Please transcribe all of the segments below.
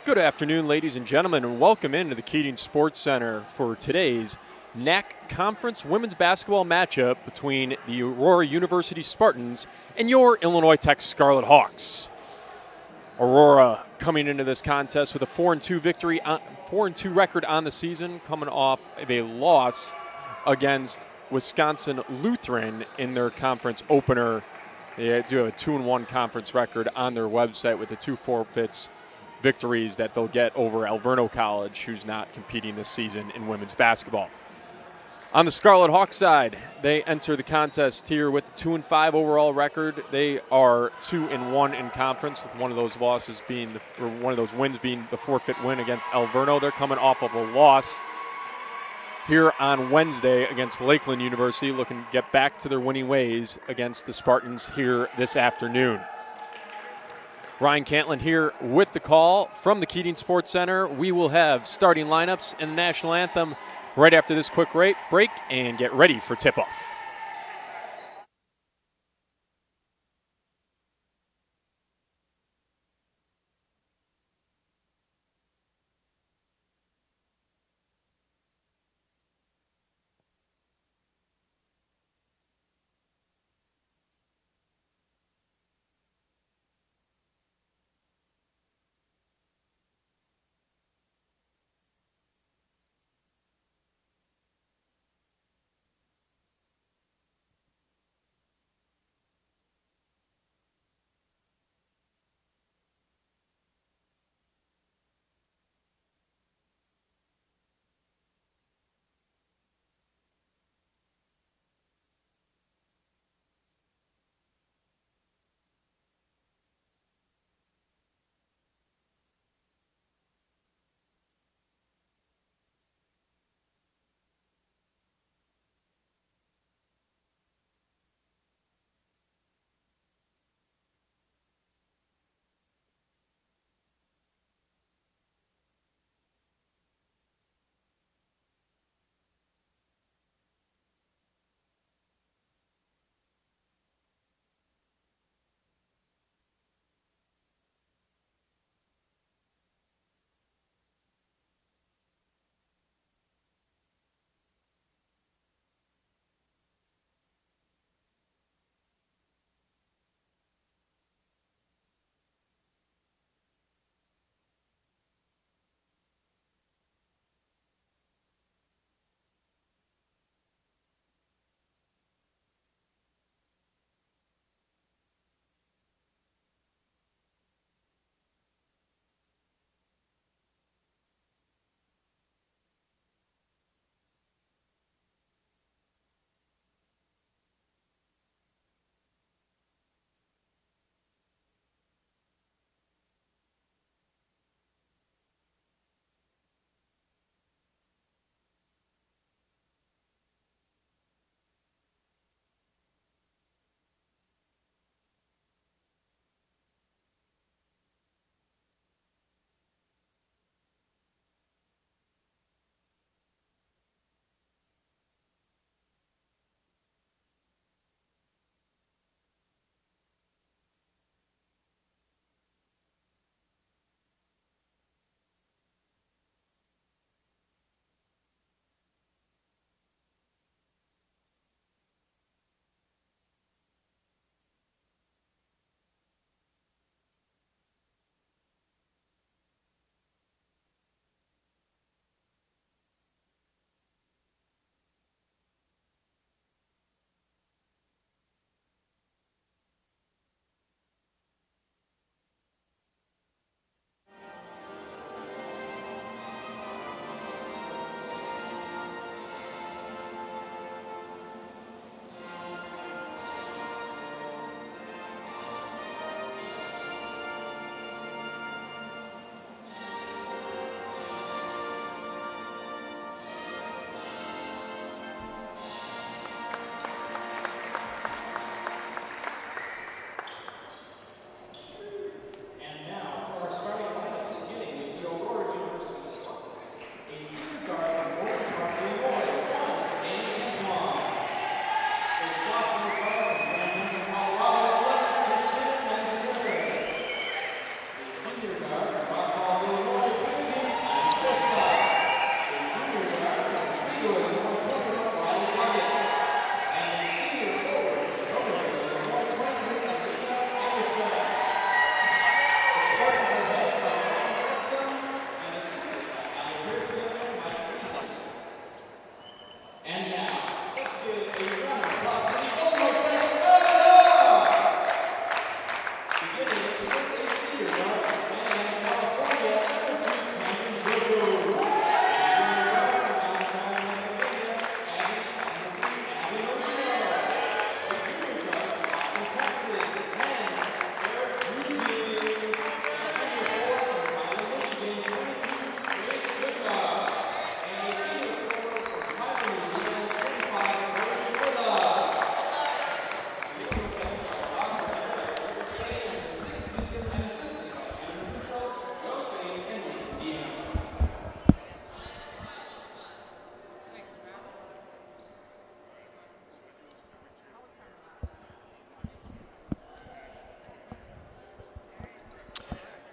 Good afternoon, ladies and gentlemen, and welcome into the Keating Sports Center for today's NAC Conference women's basketball matchup between the Aurora University Spartans and your Illinois Tech Scarlet Hawks. Aurora coming into this contest with a 4-2 record on the season, coming off of a loss against Wisconsin Lutheran in their conference opener. They do have a 2-1 conference record on their website with the 2 forfeits victories that they'll get over Alverno College, who's not competing this season in women's basketball. On the Scarlet Hawks side, they enter the contest here with the 2-5 overall record. They are 2-1 in conference, with one of those wins being the forfeit win against Alverno. They're coming off of a loss here on Wednesday against Lakeland University, looking to get back to their winning ways against the Spartans here this afternoon. Ryan Cantland here with the call from the Keating Sports Center. We will have starting lineups and the national anthem right after this quick break and get ready for tip-off.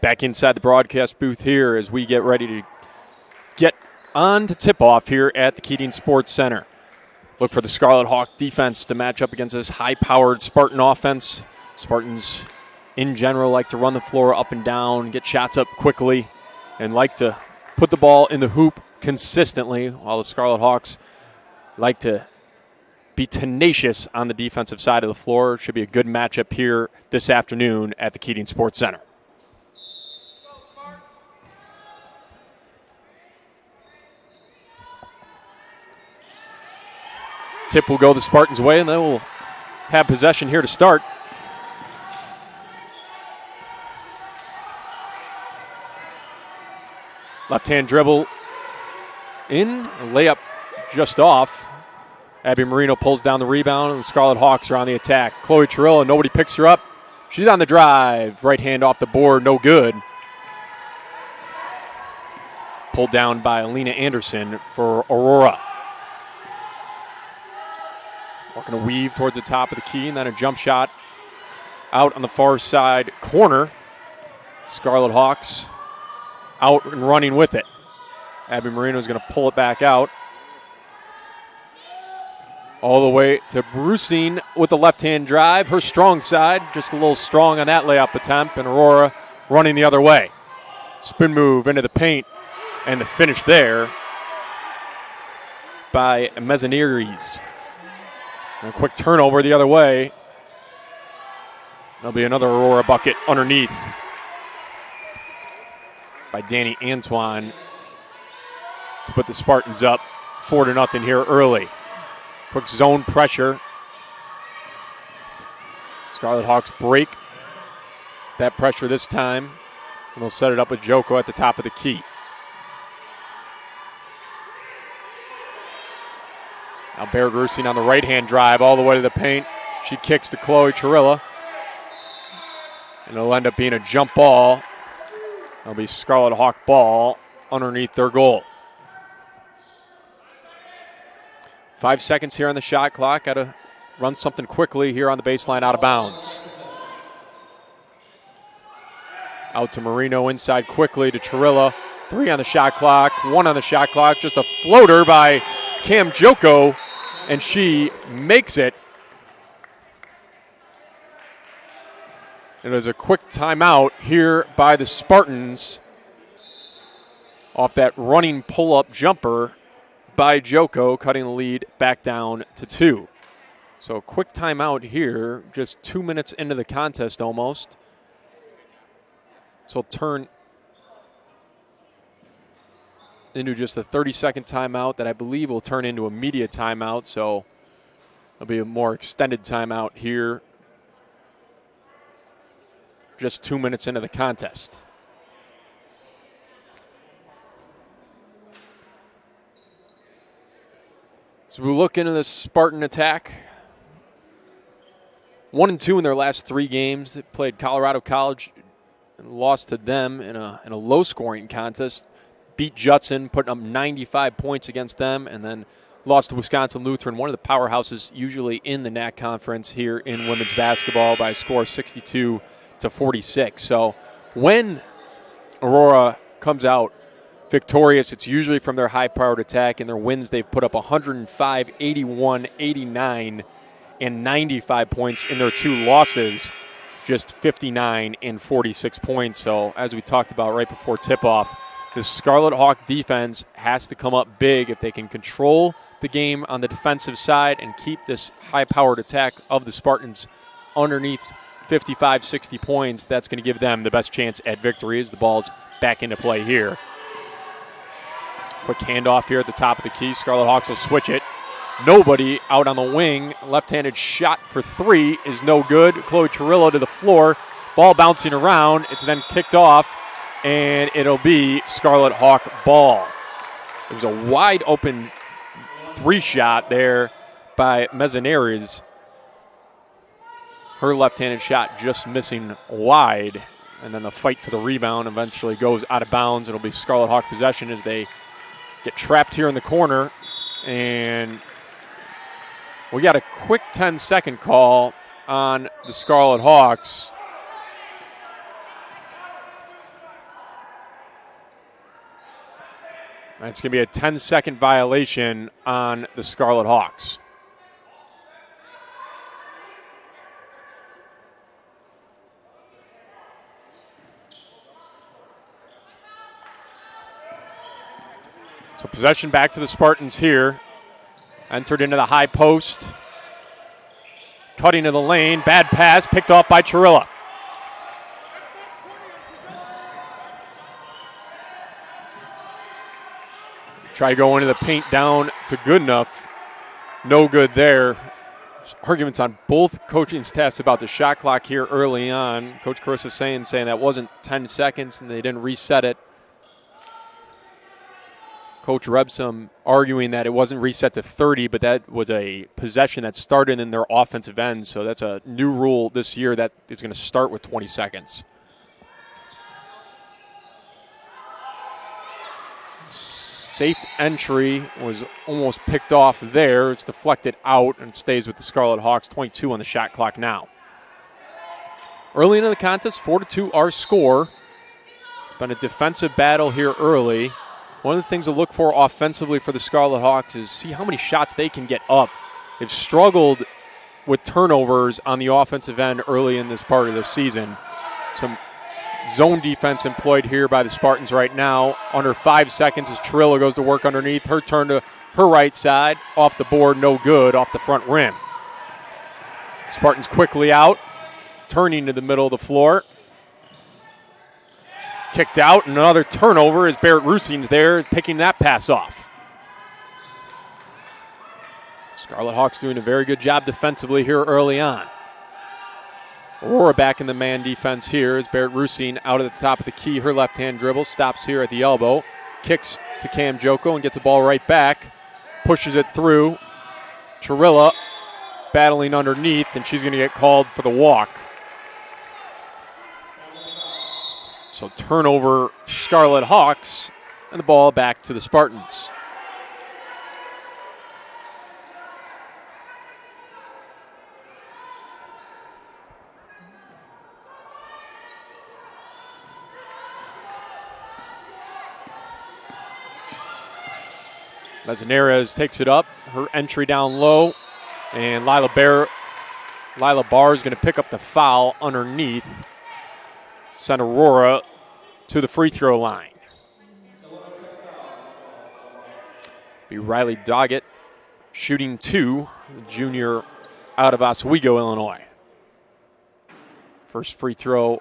Back inside the broadcast booth here as we get ready to get on to tip-off here at the Keating Sports Center. Look for the Scarlet Hawk defense to match up against this high-powered Spartan offense. Spartans, in general, like to run the floor up and down, get shots up quickly, and like to put the ball in the hoop consistently, while the Scarlet Hawks like to be tenacious on the defensive side of the floor. Should be a good matchup here this afternoon at the Keating Sports Center. Tip will go the Spartans' way, and they will have possession here to start. Left-hand dribble in, layup just off. Abby Marino pulls down the rebound, and the Scarlet Hawks are on the attack. Chloe Chirilla, nobody picks her up. She's on the drive. Right hand off the board, no good. Pulled down by Alina Anderson for Aurora. Working a weave towards the top of the key, and then a jump shot out on the far side corner. Scarlet Hawks out and running with it. Abby Marino is going to pull it back out. All the way to Brucine with the left-hand drive. Her strong side, just a little strong on that layup attempt, and Aurora running the other way. Spin move into the paint, and the finish there by Mezzaniris. And a quick turnover the other way. There'll be another Aurora bucket underneath by Danny Antoine to put the Spartans up 4-0 here early. Quick zone pressure. Scarlet Hawks break that pressure this time, and they'll set it up with Joko at the top of the key. Now Bear Grusing on the right-hand drive all the way to the paint. She kicks to Chloe Chirilla. And it'll end up being a jump ball. It'll be Scarlet Hawk ball underneath their goal. 5 seconds here on the shot clock. Got to run something quickly here on the baseline out of bounds. Out to Marino inside quickly to Chirilla. 3 on the shot clock, 1 on the shot clock. Just a floater by Cam Joko, and she makes it. It was a quick timeout here by the Spartans off that running pull-up jumper by Joko, cutting the lead back down to 2. So a quick timeout here, just 2 minutes into the contest almost. So turn into just a 30-second timeout that I believe will turn into a media timeout. So it'll be a more extended timeout here, just 2 minutes into the contest. So we look into this Spartan attack. 1-2 in their last 3 games. They played Colorado College and lost to them in a low-scoring contest. Beat Judson, putting up 95 points against them, and then lost to Wisconsin Lutheran, one of the powerhouses usually in the NAC conference here in women's basketball, by a score of 62-46. So when Aurora comes out victorious, it's usually from their high-powered attack. In their wins, they've put up 105, 81, 89, and 95 points. In their 2 losses, just 59 and 46 points. So as we talked about right before tip-off, the Scarlet Hawk defense has to come up big if they can control the game on the defensive side and keep this high-powered attack of the Spartans underneath 55, 60 points. That's going to give them the best chance at victory as the ball's back into play here. Quick handoff here at the top of the key. Scarlet Hawks will switch it. Nobody out on the wing. Left-handed shot for 3 is no good. Chloe Chirilla to the floor. Ball bouncing around. It's then kicked off, and it'll be Scarlet Hawk ball. It was a wide open 3 shot there by Mezzaniris. Her left-handed shot just missing wide, and then the fight for the rebound eventually goes out of bounds. It'll be Scarlet Hawk possession as they get trapped here in the corner, and we got a quick 10-second call on the Scarlet Hawks. It's going to be a 10-second violation on the Scarlet Hawks. So possession back to the Spartans here. Entered into the high post. Cutting to the lane. Bad pass picked off by Chirilla. Try to go into the paint down to good enough. No good there. There's arguments on both coaching staffs about the shot clock here early on. Coach Carissa saying that wasn't 10 seconds and they didn't reset it. Coach Rebsum arguing that it wasn't reset to 30, but that was a possession that started in their offensive end. So that's a new rule this year that is going to start with 20 seconds. Safe entry was almost picked off there. It's deflected out and stays with the Scarlet Hawks. 22 on the shot clock now. Early into the contest, 4-2 our score. It's been a defensive battle here early. One of the things to look for offensively for the Scarlet Hawks is see how many shots they can get up. They've struggled with turnovers on the offensive end early in this part of the season. Some zone defense employed here by the Spartans right now. Under 5 seconds as Trilla goes to work underneath. Her turn to her right side. Off the board, no good, off the front rim. Spartans quickly out, turning to the middle of the floor. Kicked out, and another turnover as Barrett Rusing's there, picking that pass off. Scarlet Hawks doing a very good job defensively here early on. Aurora back in the man defense here as Barrett Rusing out at the top of the key. Her left-hand dribble stops here at the elbow. Kicks to Cam Joko and gets the ball right back. Pushes it through. Chirilla battling underneath, and she's going to get called for the walk. So turnover, Scarlet Hawks, and the ball back to the Spartans. Mezzanarez takes it up, her entry down low, and Lila Barr is going to pick up the foul underneath. Send Aurora to the free throw line. Be Riley Doggett, shooting 2, junior out of Oswego, Illinois. First free throw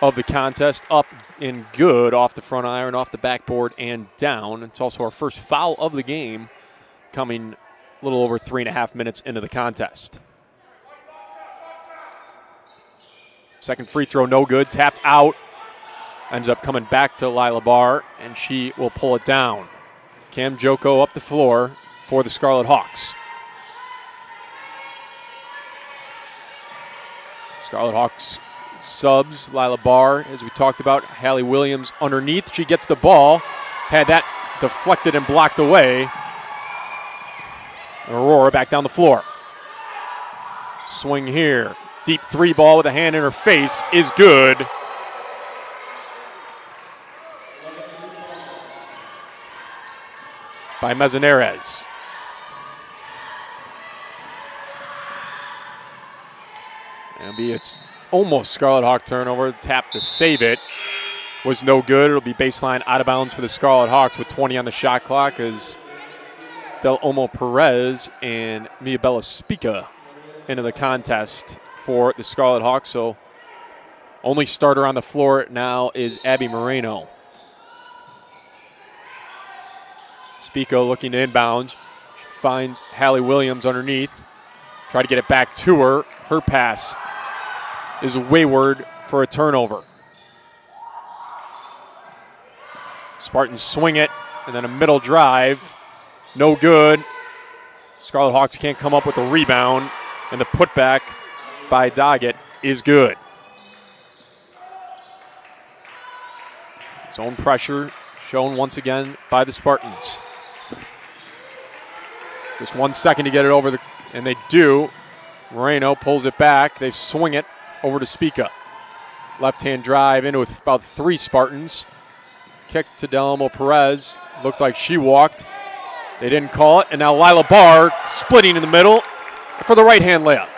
of the contest, up and good off the front iron, off the backboard, and down. It's also our first foul of the game, coming a little over 3.5 minutes into the contest. Second free throw, no good, tapped out. Ends up coming back to Lila Barr, and she will pull it down. Cam Joko up the floor for the Scarlet Hawks. Scarlet Hawks subs, Lila Barr, as we talked about. Hallie Williams underneath. She gets the ball. Had that deflected and blocked away. Aurora back down the floor. Swing here. Deep 3 ball with a hand in her face is good. By Mezzanarez. It's almost Scarlet Hawk turnover. Tap to save it was no good. It'll be baseline out of bounds for the Scarlet Hawks with 20 on the shot clock as Del Omo Perez and Miabella Spica into the contest for the Scarlet Hawks. So only starter on the floor now is Abby Moreno. Spica looking to inbound. Finds Hallie Williams underneath. Try to get it back to her. Her pass is wayward for a turnover. Spartans swing it, and then a middle drive. No good. Scarlet Hawks can't come up with a rebound, and the putback by Doggett is good. Zone pressure shown once again by the Spartans. Just 1 second to get it over, and they do. Moreno pulls it back. They swing it over to Spica. Left-hand drive into about 3 Spartans. kick to Delamo Perez. Looked like she walked. They didn't call it. And now Lila Barr splitting in the middle for the right-hand layup.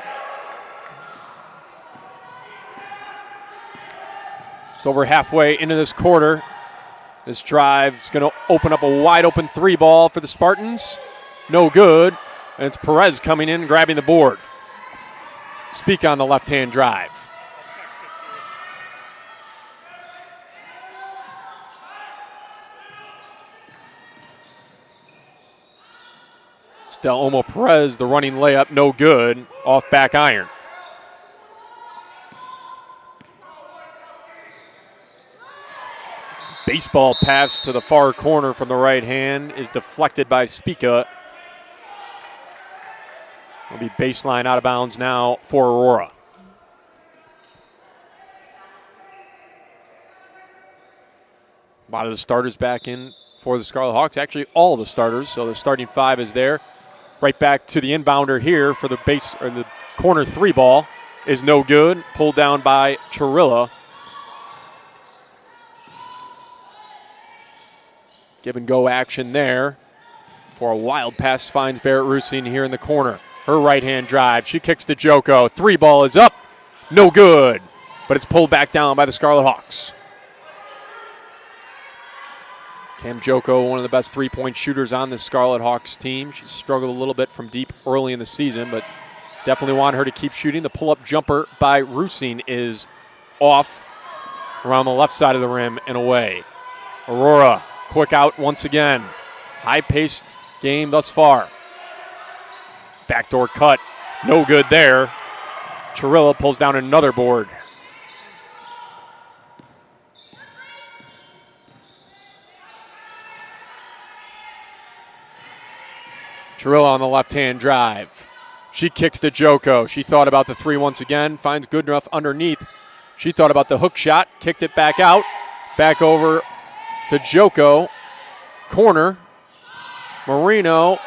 Just over halfway into this quarter. This drive is going to open up a wide-open three ball for the Spartans. No good. And it's Perez coming in and grabbing the board. Speak on the left-hand drive. It's Delamo Perez, the running layup, no good. Off back iron. Baseball pass to the far corner from the right hand is deflected by Spica. Will be baseline out of bounds now for Aurora. A lot of the starters back in for the Scarlet Hawks. Actually, all the starters, so the starting five is there. Right back to the inbounder here for the base or the corner three ball is no good. Pulled down by Chirilla. Give and go action there for a wild pass finds Barrett Rusine here in the corner. Her right-hand drive. She kicks to Joko. Three ball is up. No good. But it's pulled back down by the Scarlet Hawks. Cam Joko, one of the best three-point shooters on the Scarlet Hawks team. She struggled a little bit from deep early in the season, but definitely want her to keep shooting. The pull-up jumper by Rusine is off around the left side of the rim and away. Aurora. Quick out once again. High-paced game thus far. Backdoor cut. No good there. Chirilla pulls down another board. Chirilla on the left-hand drive. She kicks to Joko. She thought about the three once again. Finds good enough underneath. She thought about the hook shot. Kicked it back out. Back over to Joko. Corner. Marino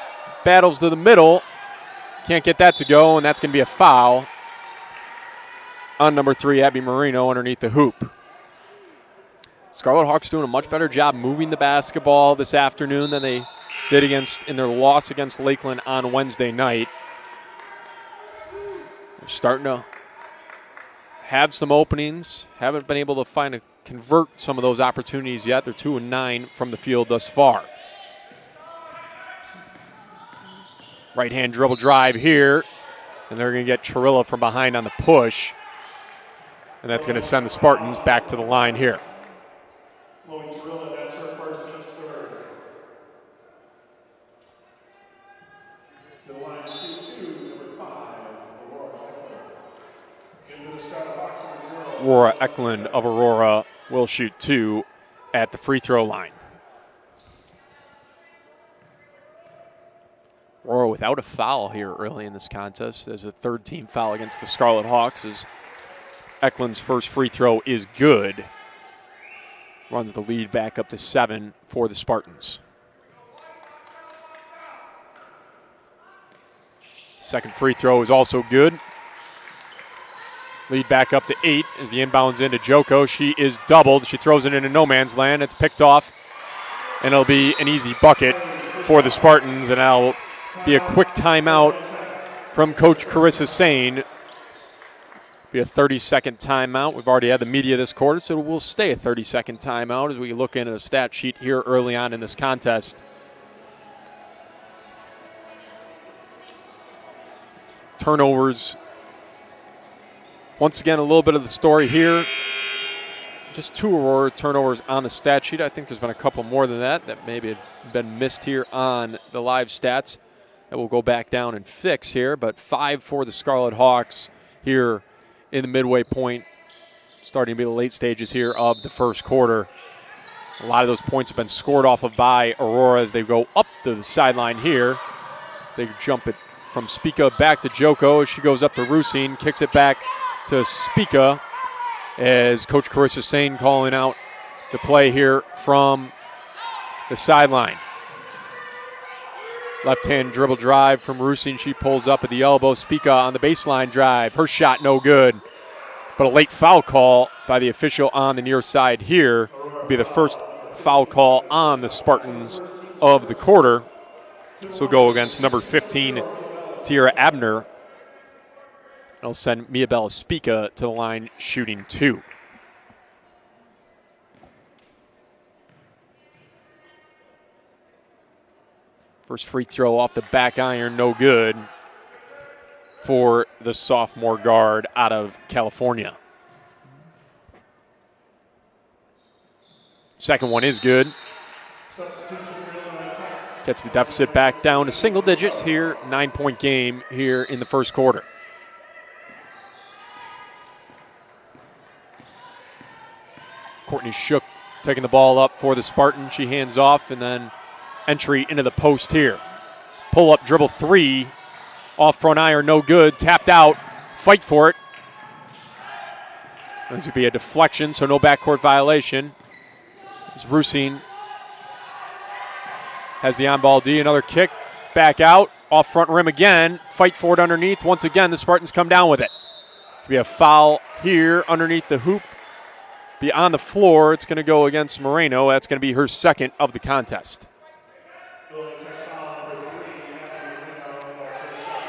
battles to the middle. Can't get that to go, and that's going to be a foul on number 3, Abby Marino, underneath the hoop. Scarlet Hawks doing a much better job moving the basketball this afternoon than they did in their loss against Lakeland on Wednesday night. They're starting to have some openings. Haven't been able to convert some of those opportunities yet. They're 2-9 from the field thus far. Right-hand dribble drive here, and they're going to get Chirilla from behind on the push, and that's going to send the Spartans back to the line here. That's her first team's third. To the line, 2-2, number 5, Aurora Eklund. Into the Scarlet Hawks, number 0. Aurora Eklund of Aurora will shoot 2 at the free throw line. Aurora without a foul here early in this contest. There's a third team foul against the Scarlet Hawks as Eklund's first free throw is good. Runs the lead back up to 7 for the Spartans. Second free throw is also good. Lead back up to 8 as the inbounds into Joko. She is doubled. She throws it into no man's land. It's picked off, and it'll be an easy bucket for the Spartans, and that'll be a quick timeout from Coach Carissa Sane. Be a 30-second timeout. We've already had the media this quarter, so we'll stay a 30-second timeout as we look into the stat sheet here early on in this contest. Turnovers. Once again, a little bit of the story here. Just 2 Aurora turnovers on the stat sheet. I think there's been a couple more than that maybe have been missed here on the live stats that we'll go back down and fix here. But 5 for the Scarlet Hawks here in the midway point, starting to be the late stages here of the first quarter. A lot of those points have been scored off of by Aurora as they go up the sideline here. They jump it from Spica back to Joko. She goes up to Rusine, kicks it back to Spica as Coach Carissa Sane calling out the play here from the sideline. Left-hand dribble drive from Rusine. She pulls up at the elbow. Spica on the baseline drive. Her shot no good. But a late foul call by the official on the near side here will be the first foul call on the Spartans of the quarter. This will go against number 15, Tiara Abner. It'll send Mia Bella Spica to the line shooting 2. First free throw off the back iron, no good for the sophomore guard out of California. Second one is good. Gets the deficit back down to single digits here. 9-point game here in the first quarter. Courtney Shook taking the ball up for the Spartans. She hands off, and then entry into the post here. Pull up, dribble 3. Off front iron, no good. Tapped out. Fight for it. This would be a deflection, so no backcourt violation. As Rusine has the on-ball D. Another kick. Back out. Off front rim again. Fight for it underneath. Once again, the Spartans come down with it. It's be a foul here underneath the hoop. Be on the floor. It's going to go against Moreno. That's going to be her second of the contest.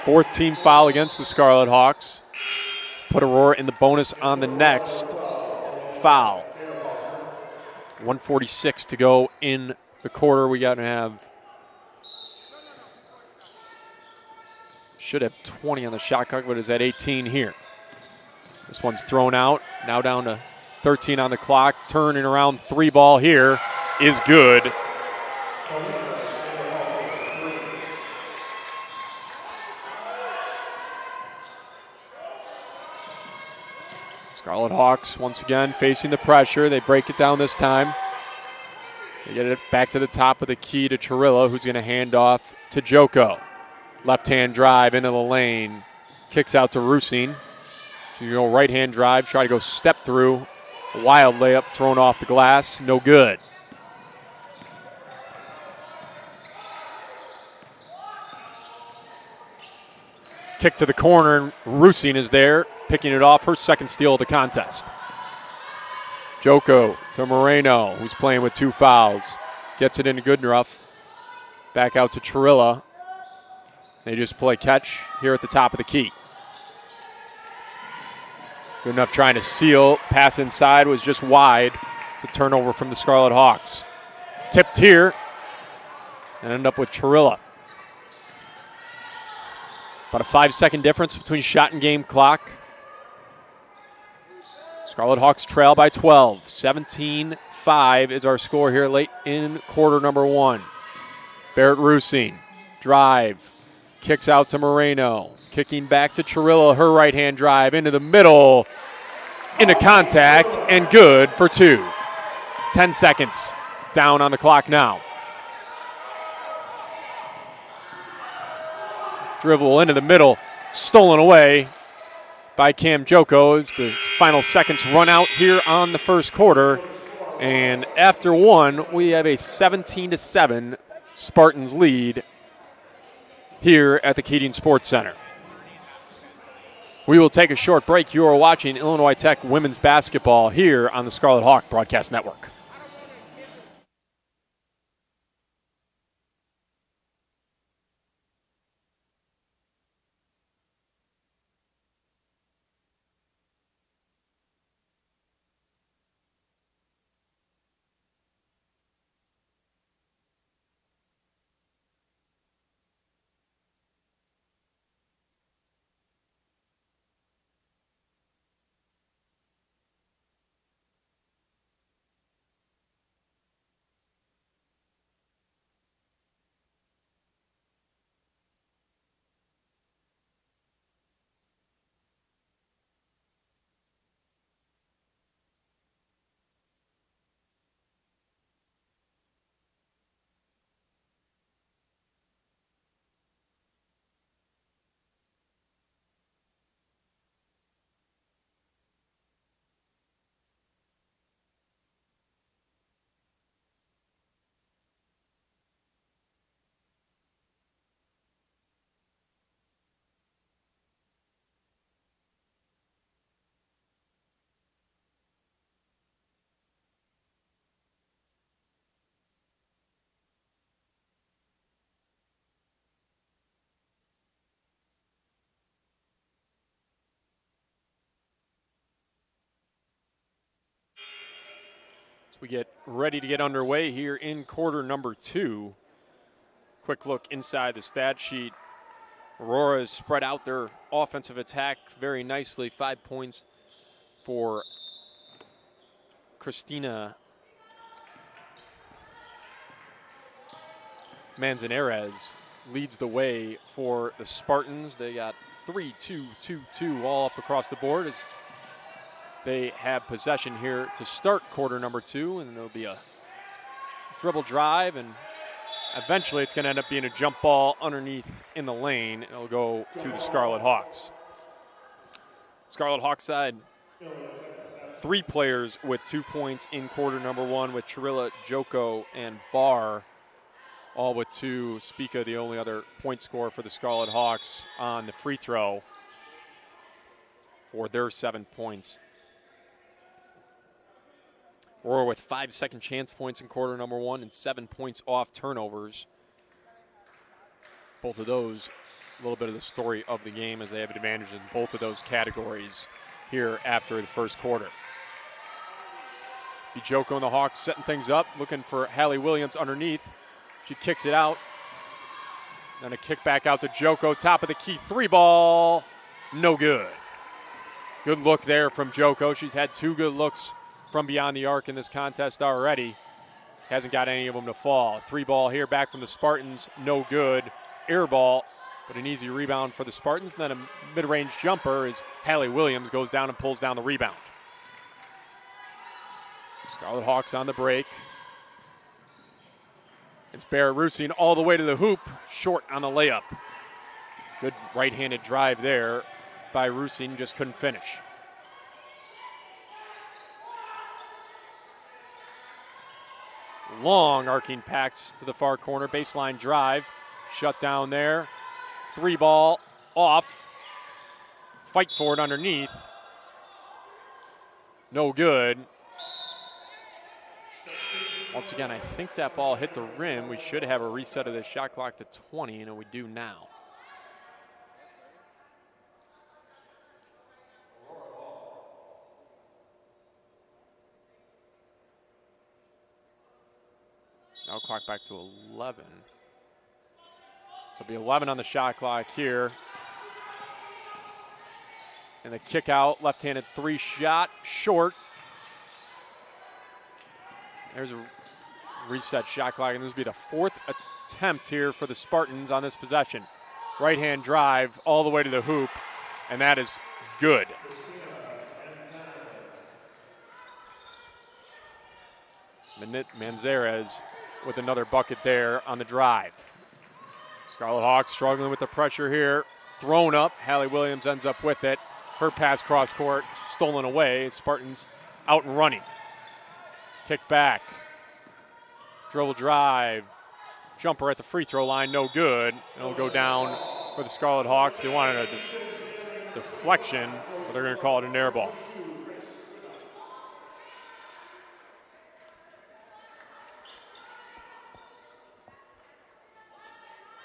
Fourth team foul against the Scarlet Hawks. Put Aurora in the bonus on the next foul. 1:46 to go in the quarter. We got to have, should have 20 on the shot clock, but is at 18 here. This one's thrown out. Now down to 13 on the clock. Turning around 3 ball here is good. Scarlet Hawks once again facing the pressure. They break it down this time. They get it back to the top of the key to Chirilla, who's going to hand off to Joko. Left-hand drive into the lane. Kicks out to Rusine. So you go right-hand drive, try to go step through. A wild layup thrown off the glass. No good. Kick to the corner. Rusine is there, picking it off. Her second steal of the contest. Joko to Moreno, who's playing with 2 fouls. Gets it into Goodruff. Back out to Chirilla. They just play catch here at the top of the key. Goodruff trying to seal. Pass inside was just wide. It's a turnover from the Scarlet Hawks. Tipped here. And end up with Chirilla. About a 5-second difference between shot and game clock. Scarlet Hawks trail by 12. 17-5 is our score here late in quarter number 1. Barrett Rusine, drive, kicks out to Moreno. Kicking back to Chirilla, her right-hand drive into the middle, into contact, and good for 2. 10 seconds down on the clock now. Dribble into the middle, stolen away by Cam Joko as the final seconds run out here on the first quarter. And after 1, we have a 17-7 Spartans lead here at the Keating Sports Center. We will take a short break. You are watching Illinois Tech women's basketball here on the Scarlet Hawk Broadcast Network. As we get ready to get underway here in quarter number 2. Quick look inside the stat sheet. Aurora has spread out their offensive attack very nicely. 5 points for Christina Manzanares leads the way for the Spartans. They got 3-2-2-2 all up across the board as they have possession here to start quarter number 2, and there'll be a dribble drive, and eventually it's going to end up being a jump ball underneath in the lane. It'll go to the Scarlet Hawks. Scarlet Hawks side, 3 players with 2 points in quarter number 1 with Chirilla, Joko, and Barr, all with 2. Spica, the only other point scorer for the Scarlet Hawks on the free throw for their 7 points. Aurora with 5 second chance points in quarter number 1 and 7 points off turnovers. Both of those, a little bit of the story of the game as they have advantages in both of those categories here after the first quarter. Joko and the Hawks setting things up, looking for Hallie Williams underneath. She kicks it out. Then a kick back out to Joko, top of the key 3 ball, no good. Good look there from Joko. She's had 2 good looks from beyond the arc in this contest already. Hasn't got any of them to fall. 3 ball here back from the Spartans, no good. Air ball, but an easy rebound for the Spartans. And then a mid-range jumper as Hallie Williams goes down and pulls down the rebound. Scarlet Hawks on the break. It's Barrett Rusine all the way to the hoop, short on the layup. Good right-handed drive there by Rusine, just couldn't finish. Long arcing packs to the far corner, baseline drive, shut down there. 3 ball off, fight for it underneath. No good. Once again, I think that ball hit the rim. We should have a reset of the shot clock to 20, and we do now. Now clock back to 11. So it'll be 11 on the shot clock here. And the kick out, left-handed 3 shot, short. There's a reset shot clock, and this will be the 4th attempt here for the Spartans on this possession. Right-hand drive all the way to the hoop, and that is good. Manzanares with another bucket there on the drive. Scarlet Hawks struggling with the pressure here. Thrown up. Hallie Williams ends up with it. Her pass cross court stolen away. Spartans out and running. Kick back. Dribble drive. Jumper at the free throw line, no good. It'll go down for the Scarlet Hawks. They wanted a deflection, but they're going to call it an air ball.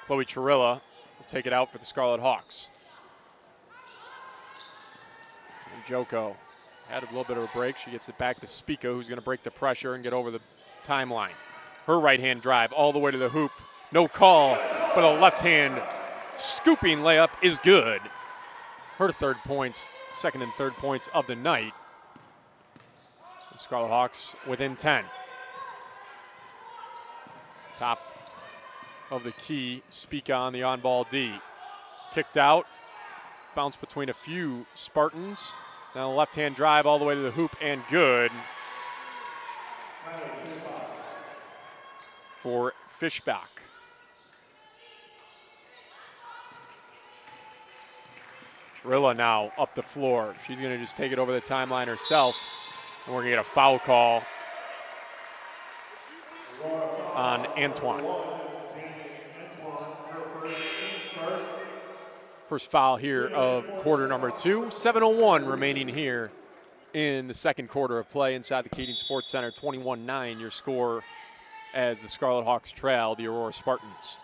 Chloe Chirilla will take it out for the Scarlet Hawks. And Joko had a little bit of a break. She gets it back to Spica, who's going to break the pressure and get over the timeline. Her right-hand drive all the way to the hoop. No call, but a left-hand scooping layup is good. Her 3rd points, 2nd and 3rd points of the night. The Scarlet Hawks within 10. Top of the key, Spica on the on-ball D. Kicked out, bounced between a few Spartans. Now a left-hand drive all the way to the hoop and good for Fishbach. Chirilla now up the floor. She's going to just take it over the timeline herself, and we're going to get a foul call on Antoine. First foul here of quarter number 2. 7:01 remaining here in the second quarter of play inside the Keating Sports Center. 21-9 your score as the Scarlet Hawks trail the Aurora Spartans.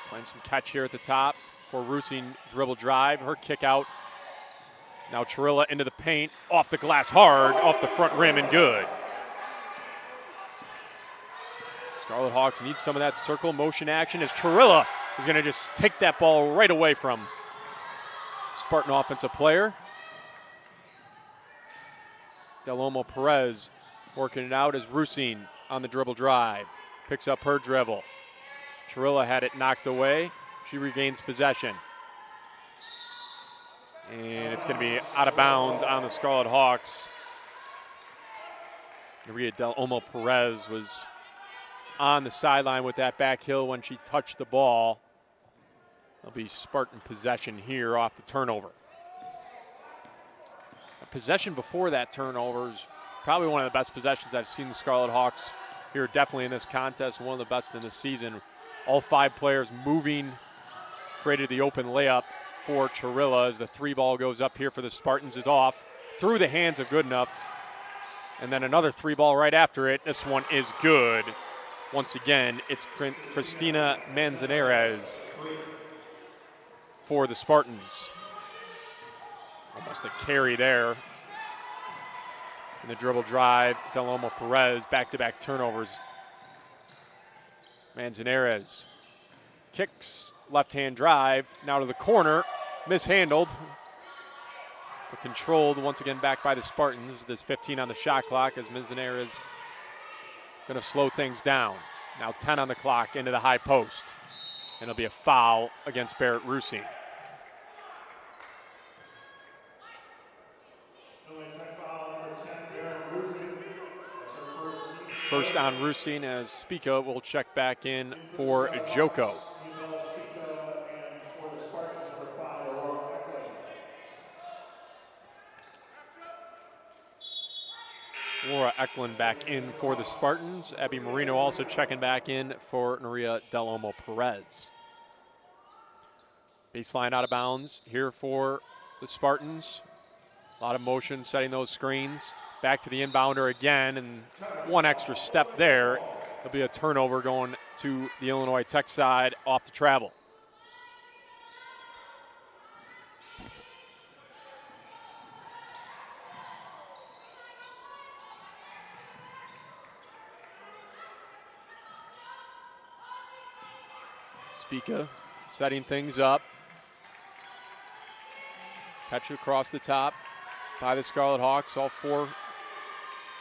Playing some catch here at the top. for Rusing dribble drive. Her kick out. Now Chirilla into the paint, off the glass hard, off the front rim and good. Scarlet Hawks need some of that circle motion action as Chirilla is going to just take that ball right away from Spartan offensive player. Del Olmo Perez working it out as Rusing on the dribble drive. Picks up her dribble. Chirilla had it knocked away. She regains possession. And it's going to be out of bounds on the Scarlet Hawks. Maria Del Olmo Perez was on the sideline with that back heel when she touched the ball. There'll be Spartan possession here off the turnover. A possession before that turnover is probably one of the best possessions I've seen the Scarlet Hawks here, definitely in this contest, one of the best in this season. All 5 players moving, created the open layup for Chirilla as the 3 ball goes up here for the Spartans, is off through the hands of Goodenough. And then another 3 ball right after it. This one is good. Once again, it's Cristina Manzanares for the Spartans. Almost a carry there. In the dribble drive, Del Olmo Perez, back-to-back turnovers. Manzanares kicks, left-hand drive, now to the corner, mishandled, but controlled once again back by the Spartans. There's 15 on the shot clock as Manzanares going to slow things down. Now 10 on the clock into the high post, and it'll be a foul against Barrett Rusing. First on Rusing as Spica will check back in for Joko. Aurora Eklund back in for the Spartans. Abby Marino also checking back in for Maria Del Olmo Perez. Baseline out of bounds here for the Spartans. A lot of motion setting those screens. Back to the inbounder again, and one extra step there. There'll be a turnover going to the Illinois Tech side off the travel. Spica setting things up. Catch it across the top by the Scarlet Hawks. All 4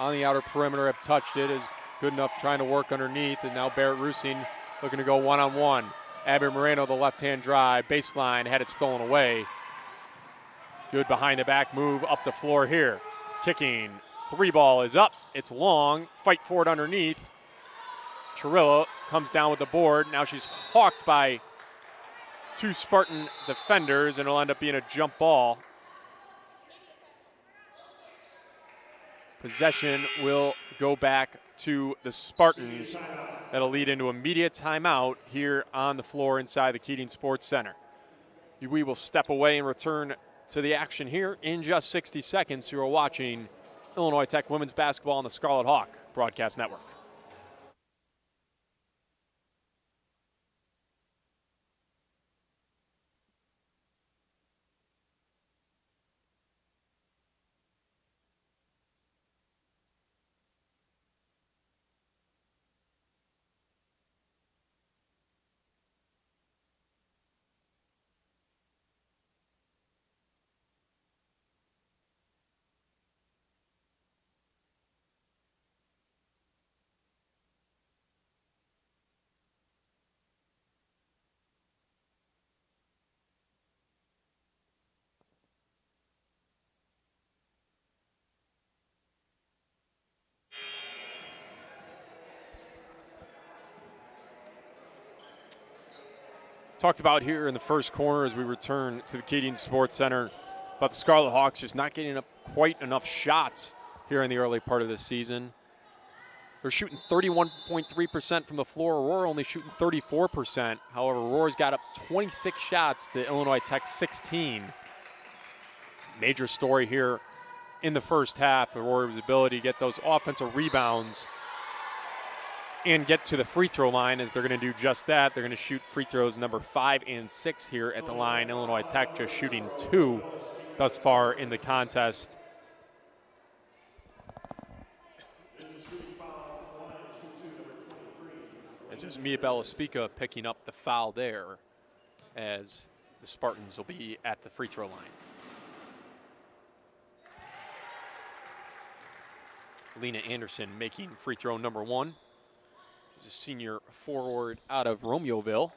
on the outer perimeter have touched it. Is Goodenough trying to work underneath, and now Barrett Rusing looking to go one-on-one. Abby Moreno, the left-hand drive, baseline, had it stolen away. Good behind the back move up the floor here. Kicking, 3 ball is up, it's long, fight for it underneath. Chirilla comes down with the board. Now she's hawked by 2 Spartan defenders, and it'll end up being a jump ball. Possession will go back to the Spartans. That'll lead into immediate timeout here on the floor inside the Keating Sports Center. We will step away and return to the action here in just 60 seconds. You are watching Illinois Tech women's basketball on the Scarlet Hawk Broadcast Network. Talked about here in the first corner as we return to the Keating Sports Center about the Scarlet Hawks just not getting up quite enough shots here in the early part of this season. They're shooting 31.3% from the floor. Aurora only shooting 34%. However, Aurora's got up 26 shots to Illinois Tech 16. Major story here in the first half, Aurora's ability to get those offensive rebounds and get to the free throw line, as they're going to do just that. They're going to shoot free throws number 5 and 6 here at the line. Illinois Tech just shooting 2 thus far in the contest. As there's Mia Bellaspica picking up the foul there, as the Spartans will be at the free throw line. Lena Anderson making free throw number 1. She's a senior forward out of Romeoville.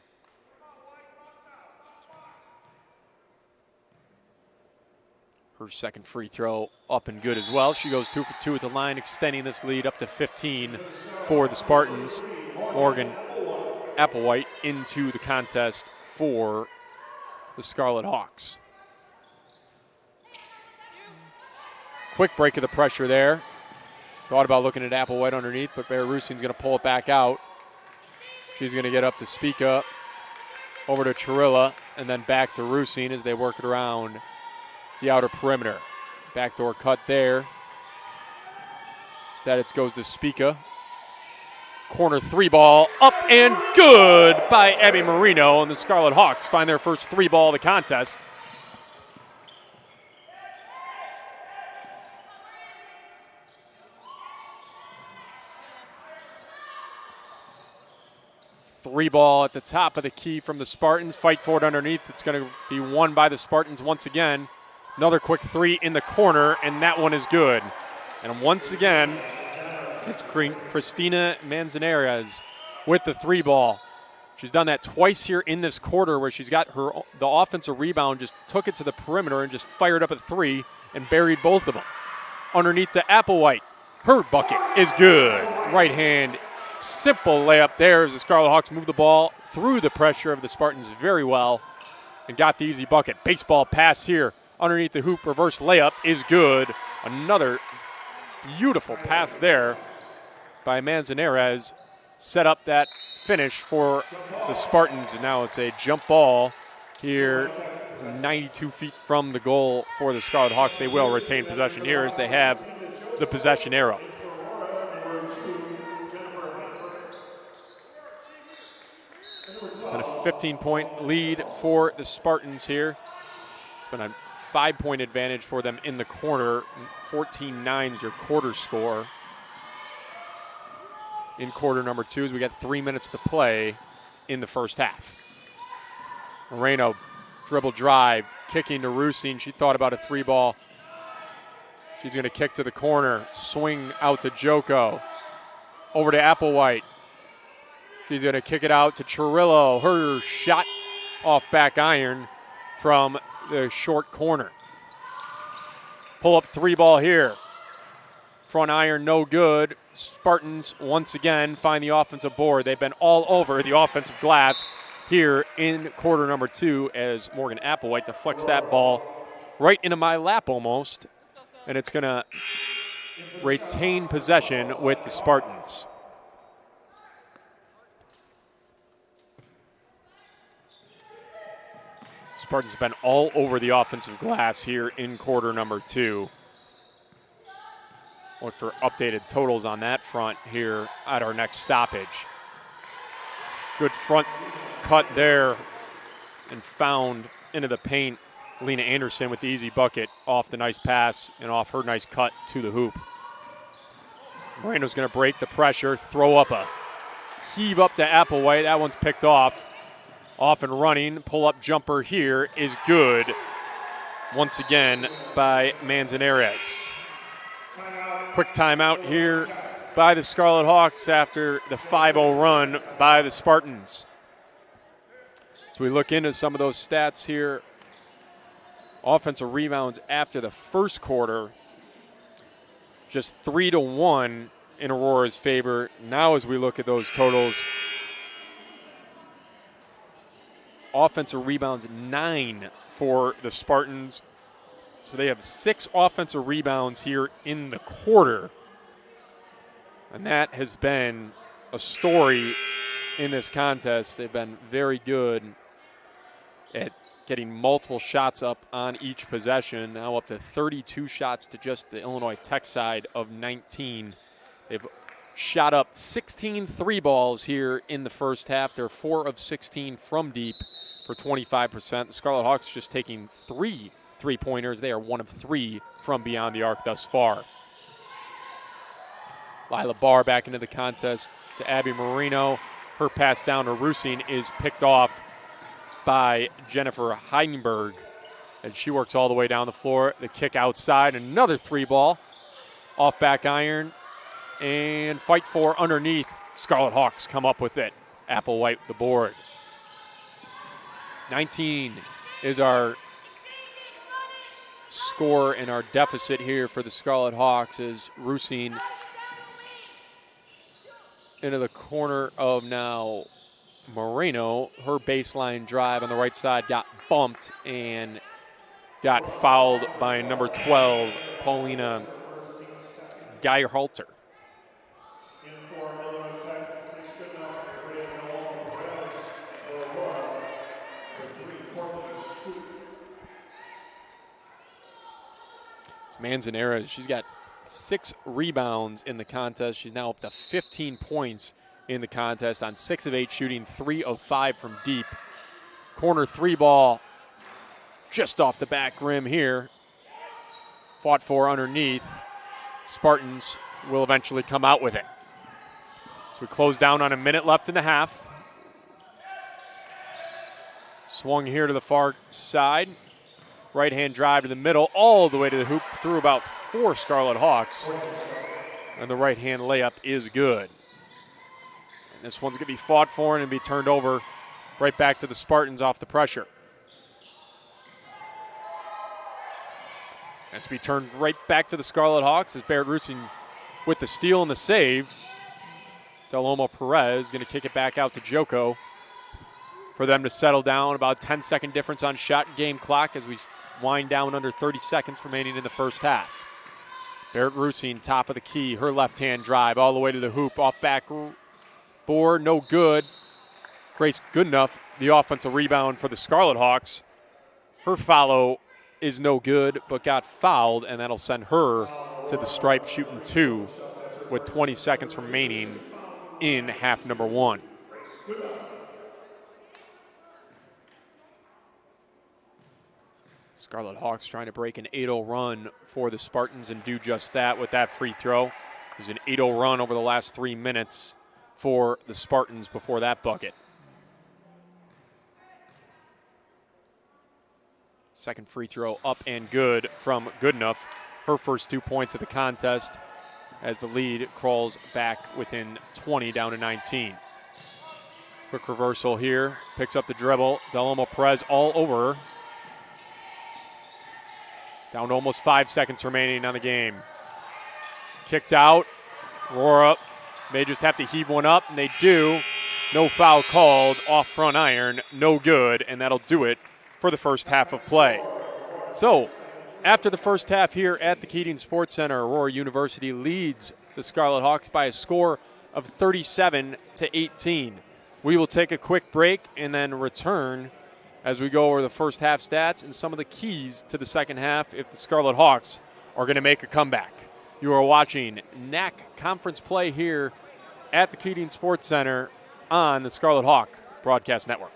Her second free throw up and good as well. She goes 2 for 2 at the line, extending this lead up to 15 for the Spartans. Morgan Applewhite into the contest for the Scarlet Hawks. Quick break of the pressure there. Thought about looking at Applewhite underneath, but Bear Rusing's going to pull it back out. She's going to get up to Spica, over to Chirilla, and then back to Rusing as they work it around the outer perimeter. Backdoor cut there. Instead, it goes to Spica. Corner 3 ball, up and good by Abby Marino, and the Scarlet Hawks find their first 3 ball of the contest. Three ball at the top of the key from the Spartans. Fight for it underneath. It's going to be won by the Spartans once again. Another quick 3 in the corner, and that one is good. And once again, it's Christina Manzanares with the 3 ball. She's done that twice here in this quarter, where she's got the offensive rebound, just took it to the perimeter and just fired up a 3 and buried both of them. Underneath to Applewhite. Her bucket is good. Right hand. Simple layup there as the Scarlet Hawks move the ball through the pressure of the Spartans very well and got the easy bucket. Baseball pass here underneath the hoop. Reverse layup is good. Another beautiful pass there by Manzanares. Set up that finish for the Spartans, and now it's a jump ball here 92 feet from the goal for the Scarlet Hawks. They will retain possession here as they have the possession arrow. And a 15-point lead for the Spartans here. It's been a 5-point advantage for them in the corner. 14-9 is your quarter score. In quarter number 2, as we got 3 minutes to play in the first half. Moreno, dribble drive, kicking to Rusing. She thought about a 3 ball. She's going to kick to the corner, swing out to Joko. Over to Applewhite. She's going to kick it out to Chirillo. Her shot off back iron from the short corner. Pull up 3 ball here. Front iron, no good. Spartans once again find the offensive board. They've been all over the offensive glass here in quarter number 2 as Morgan Applewhite deflects that ball right into my lap almost. And it's going to retain possession with the Spartans. Spartans have been all over the offensive glass here in quarter number 2. Look for updated totals on that front here at our next stoppage. Good front cut there and found into the paint. Lena Anderson with the easy bucket off the nice pass and off her nice cut to the hoop. Moreno's going to break the pressure, throw up a heave up to Applewhite. That one's picked off. Off and running, pull-up jumper here is good. Once again by Manzanares. Quick timeout here by the Scarlet Hawks after the 5-0 run by the Spartans. So we look into some of those stats here. Offensive rebounds after the first quarter, just 3-1 in Aurora's favor. Now as we look at those totals, offensive rebounds, 9 for the Spartans. So they have 6 offensive rebounds here in the quarter. And that has been a story in this contest. They've been very good at getting multiple shots up on each possession. Now up to 32 shots to just the Illinois Tech side of 19. They've shot up 16 three balls here in the first half. They're 4 of 16 from deep for 25%. The Scarlet Hawks just taking 3 3-pointers. They are 1 of 3 from beyond the arc thus far. Lila Barr back into the contest to Abby Marino. Her pass down to Rusing is picked off by Jennifer Heidenberg. And she works all the way down the floor. The kick outside, another 3-ball. Off back iron. And fight for underneath. Scarlet Hawks come up with it. Applewhite the board. 19 is our score and our deficit here for the Scarlet Hawks as Rusing into the corner of now Moreno. Her baseline drive on the right side got bumped and got fouled by number 12, Paulina Geierhalter. It's Manzanera. She's got 6 rebounds in the contest. She's now up to 15 points in the contest on 6 of 8 shooting, 3 of 5 from deep. Corner 3-ball just off the back rim here. Fought for underneath. Spartans will eventually come out with it. So we close down on a minute left in the half. Swung here to the far side. Right-hand drive to the middle, all the way to the hoop, through about 4 Scarlet Hawks. And the right-hand layup is good. And this one's going to be fought for and be turned over right back to the Spartans off the pressure. And to be turned right back to the Scarlet Hawks as Barrett Rusing with the steal and the save. Deloma Perez going to kick it back out to Joko for them to settle down. About 10-second difference on shot game clock as we wind down under 30 seconds remaining in the first half. Barrett Rusing, top of the key, her left-hand drive all the way to the hoop, off back board, no good. Grace Goodenough, the offensive rebound for the Scarlet Hawks. Her follow is no good, but got fouled, and that'll send her to the stripe shooting 2 with 20 seconds remaining in half number 1. Scarlet Hawks trying to break an 8-0 run for the Spartans and do just that with that free throw. There's an 8-0 run over the last 3 minutes for the Spartans before that bucket. Second free throw up and good from Goodenough. Her first 2 points of the contest as the lead crawls back within 20 down to 19. Quick reversal here. Picks up the dribble. Deloma Perez all over her. Down to almost 5 seconds remaining on the game. Kicked out. Aurora may just have to heave one up, and they do. No foul called. Off front iron. No good, and that'll do it for the first half of play. So, after the first half here at the Keating Sports Center, Aurora University leads the Scarlet Hawks by a score of 37-18. We will take a quick break and then return as we go over the first half stats and some of the keys to the second half if the Scarlet Hawks are going to make a comeback. You are watching NAC conference play here at the Keating Sports Center on the Scarlet Hawk Broadcast Network.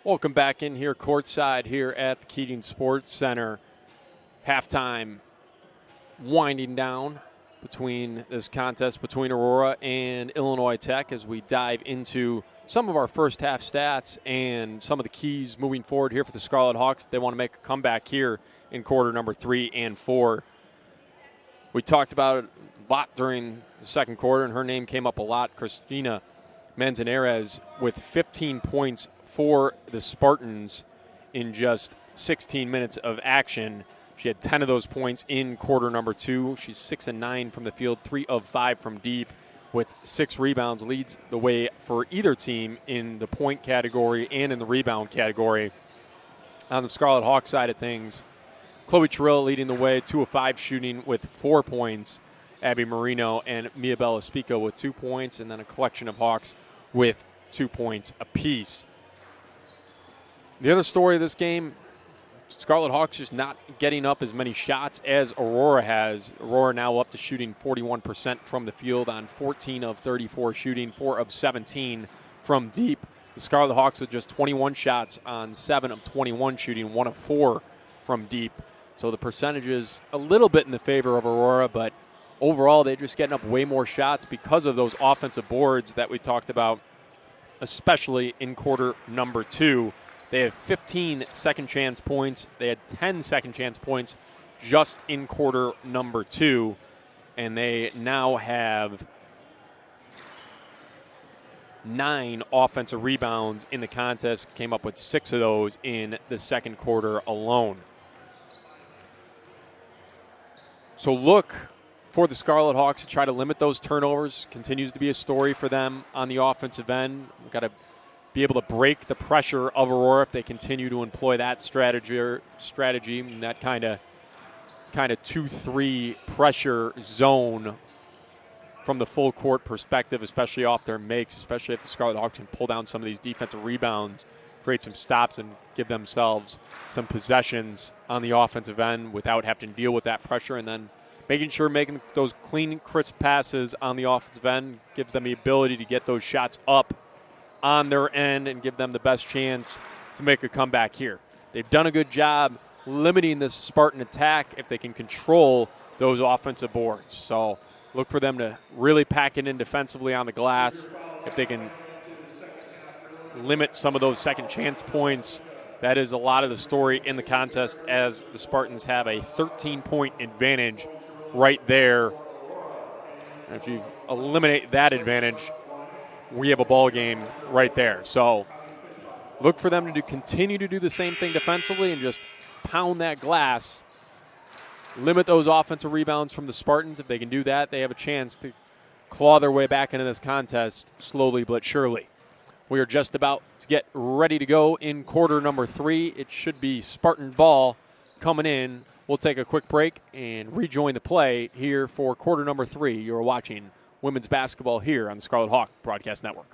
Welcome back in here courtside here at the Keating Sports Center. Halftime winding down between this contest between Aurora and Illinois Tech as we dive into some of our first half stats and some of the keys moving forward here for the Scarlet Hawks if they want to make a comeback here in quarter number 3 and 4. We talked about it a lot during the second quarter, and her name came up a lot. Christina Manzanares with 15 points for the Spartans in just 16 minutes of action. She had 10 of those points in quarter number 2. She's 6 and 9 from the field, 3 of 5 from deep with 6 rebounds, leads the way for either team in the point category and in the rebound category. On the Scarlet Hawks side of things, Chloe Terrell leading the way, 2 of 5 shooting with 4 points. Abby Marino and Mia Bella Spico with 2 points, and then a collection of Hawks with 2 points apiece. The other story of this game, Scarlet Hawks just not getting up as many shots as Aurora has. Aurora now up to shooting 41% from the field on 14 of 34 shooting, 4 of 17 from deep. The Scarlet Hawks with just 21 shots on 7 of 21 shooting, 1 of 4 from deep. So the percentage is a little bit in the favor of Aurora, but overall they're just getting up way more shots because of those offensive boards that we talked about, especially in quarter number 2. They have 15 second chance points. They had 10 second chance points just in quarter number 2. And they now have 9 offensive rebounds in the contest. Came up with 6 of those in the second quarter alone. So look for the Scarlet Hawks to try to limit those turnovers. Continues to be a story for them on the offensive end. We've got to be able to break the pressure of Aurora if they continue to employ that strategy and that kind of 2-3 pressure zone from the full court perspective, especially off their makes, especially if the Scarlet Hawks can pull down some of these defensive rebounds, create some stops, and give themselves some possessions on the offensive end without having to deal with that pressure, and then making those clean, crisp passes on the offensive end gives them the ability to get those shots up on their end and give them the best chance to make a comeback here. They've done a good job limiting this Spartan attack if they can control those offensive boards. So look for them to really pack it in defensively on the glass. If they can limit some of those second chance points, that is a lot of the story in the contest, as the Spartans have a 13-point advantage right there. And if you eliminate that advantage, we have a ball game right there. So look for them to continue to do the same thing defensively and just pound that glass, limit those offensive rebounds from the Spartans. If they can do that, they have a chance to claw their way back into this contest slowly but surely. We are just about to get ready to go in quarter number 3. It should be Spartan ball coming in. We'll take a quick break and rejoin the play here for quarter number 3. You're watching women's basketball here on the Scarlet Hawk Broadcast Network.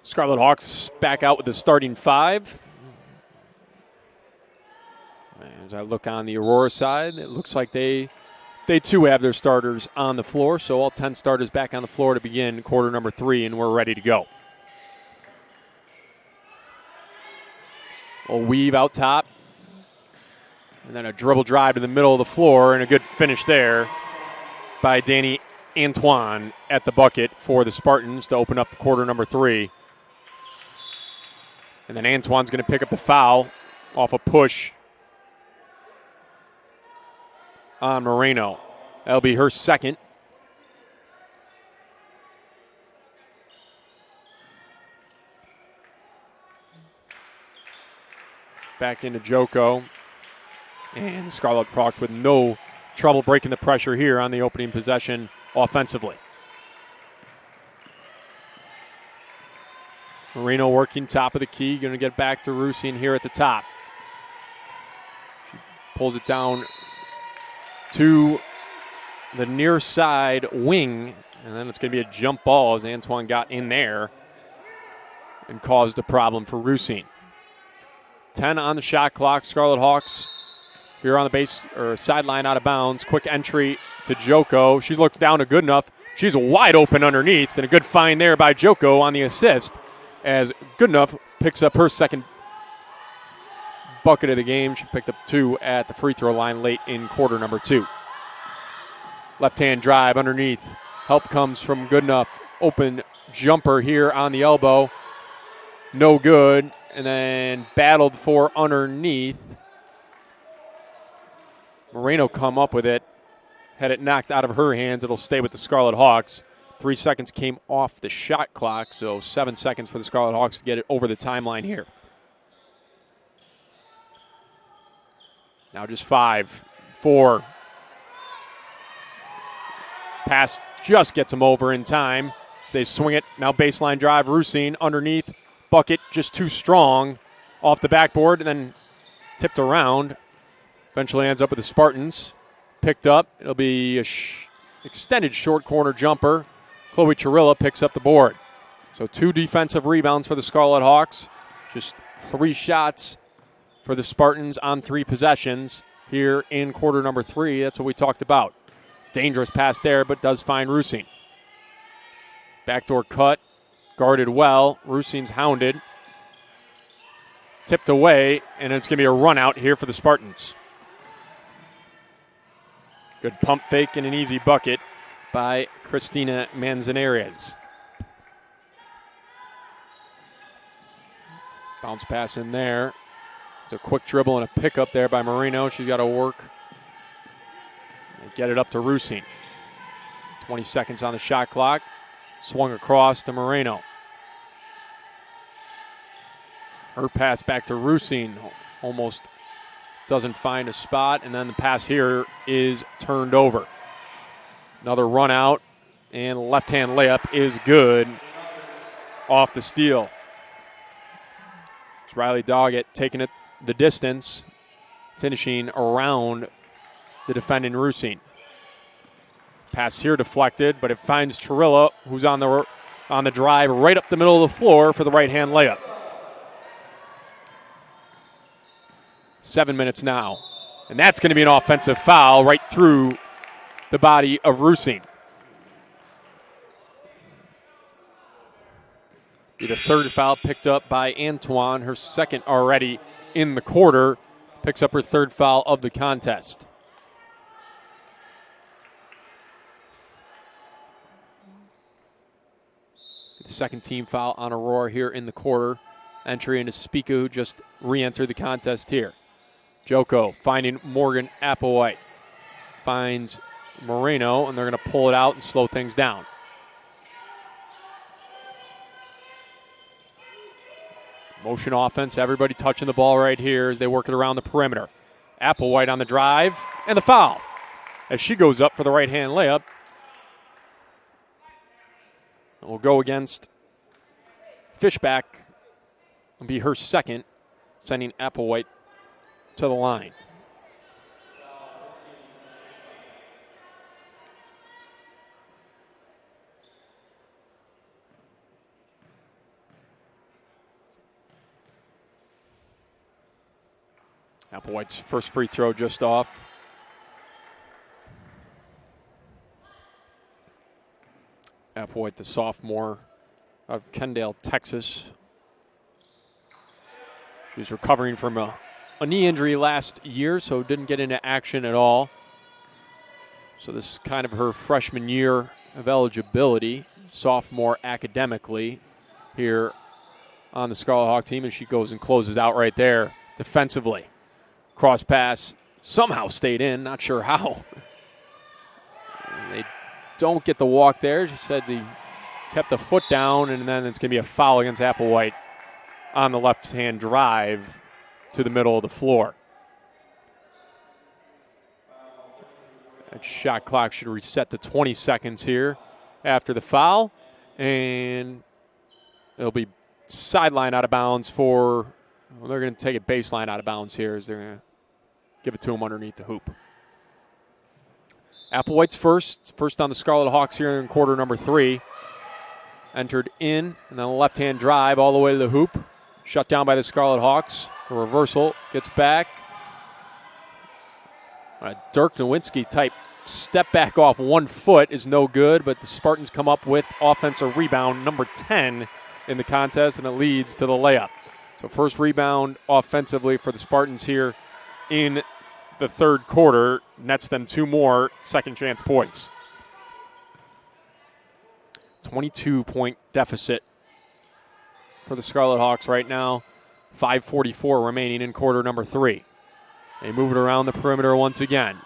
Scarlet Hawks back out with the starting 5. As I look on the Aurora side, it looks like they too have their starters on the floor. So all 10 starters back on the floor to begin quarter number 3, and we're ready to go. A weave out top, and then a dribble drive to the middle of the floor, and a good finish there by Danny Antoine at the bucket for the Spartans to open up quarter number 3. And then Antoine's going to pick up the foul off a push on Moreno. That'll be her second. back into Joko. And Scarlet Hawks with no trouble breaking the pressure here on the opening possession offensively. Marino working top of the key, going to get back to Rusine here at the top. She pulls it down to the near side wing, and then it's going to be a jump ball as Antoine got in there and caused a problem for Rusine. 10 on the shot clock. Scarlet Hawks here on the base or sideline out of bounds. Quick entry to Joko. She looks down to good enough. She's wide open underneath, and a good find there by Joko on the assist as good enough picks up her second bucket of the game. She picked up 2 at the free throw line late in quarter number 2. Left-hand drive underneath. Help comes from Goodenough. Open jumper here on the elbow. No good. And then battled for underneath. Moreno come up with it. Had it knocked out of her hands. It'll stay with the Scarlet Hawks. 3 seconds came off the shot clock, so 7 seconds for the Scarlet Hawks to get it over the timeline here. Now just 5, 4. Pass just gets them over in time. They swing it. Now baseline drive. Rusine underneath. Bucket just too strong. Off the backboard and then tipped around. Eventually ends up with the Spartans. Picked up. It'll be a extended short corner jumper. Chloe Chirilla picks up the board. So 2 defensive rebounds for the Scarlet Hawks. Just 3 shots for the Spartans on 3 possessions here in quarter number 3. That's what we talked about. Dangerous pass there, but does find Rusine. Backdoor cut, guarded well. Rusine's hounded. Tipped away, and it's going to be a run out here for the Spartans. Good pump fake and an easy bucket by Christina Manzanares. Bounce pass in there. It's a quick dribble and a pickup there by Marino. She's got to work. Get it up to Rusine. 20 seconds on the shot clock. Swung across to Moreno. Her pass back to Rusine. Almost doesn't find a spot. And then the pass here is turned over. Another run out. And left-hand layup is good. Off the steal. It's Riley Doggett taking it the distance. Finishing around the defending Rusine. Pass here deflected, but it finds Chirilla, who's on the drive right up the middle of the floor for the right-hand layup. 7 minutes now. And that's going to be an offensive foul right through the body of Rusine. Be the 3rd foul picked up by Antoine, her 2nd already in the quarter. Picks up her 3rd foul of the contest. The 2nd team foul on Aurora here in the quarter. Entry into Spica, who just re-entered the contest here. Joko finding Morgan Applewhite. Finds Moreno, and they're going to pull it out and slow things down. Motion offense, everybody touching the ball right here as they work it around the perimeter. Applewhite on the drive, and the foul. As she goes up for the right-hand layup. It will go against Fishback. It'll be her 2nd, sending Applewhite to the line. Applewhite's first free throw just off. Applewhite, the sophomore out of Kendall, Texas. She was recovering from a knee injury last year, so didn't get into action at all. So this is kind of her freshman year of eligibility, sophomore academically here on the Scarlet Hawk team, and she goes and closes out right there defensively. Cross pass somehow stayed in, not sure how. They don't get the walk there. She said they kept the foot down, and then it's going to be a foul against Applewhite on the left-hand drive. to the middle of the floor. That shot clock should reset to 20 seconds here after the foul. And it'll be sideline out of bounds for, well, they're going to take it baseline out of bounds here as they're going to give it to him underneath the hoop. Applewhite's first on the Scarlet Hawks here in quarter number 3. Entered in, and then a left-hand drive all the way to the hoop. Shut down by the Scarlet Hawks. A reversal, gets back. A Dirk Nowinski type step back off 1 foot is no good, but the Spartans come up with offensive rebound number 10 in the contest, and it leads to the layup. So first rebound offensively for the Spartans here in the third quarter. Nets them 2 more second chance points. 22-point deficit for the Scarlet Hawks right now. 5:44 remaining in quarter number 3. They move it around the perimeter once again.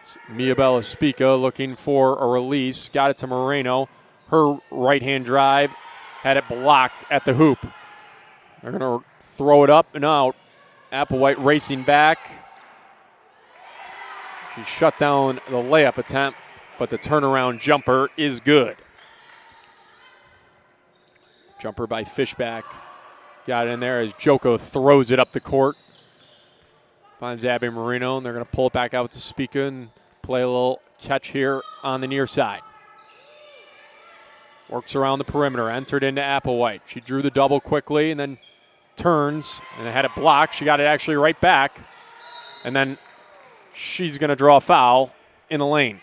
It's Miabella Spica looking for a release. Got it to Moreno. Her right-hand drive had it blocked at the hoop. They're going to throw it up and out. Applewhite racing back. She shut down the layup attempt, but the turnaround jumper is good. Jumper by Fishback. Got it in there as Joko throws it up the court. Finds Abby Marino, and they're going to pull it back out to Spica and play a little catch here on the near side. Works around the perimeter, entered into Applewhite. She drew the double quickly and then turns and had it blocked. She got it actually right back. And then she's going to draw a foul in the lane.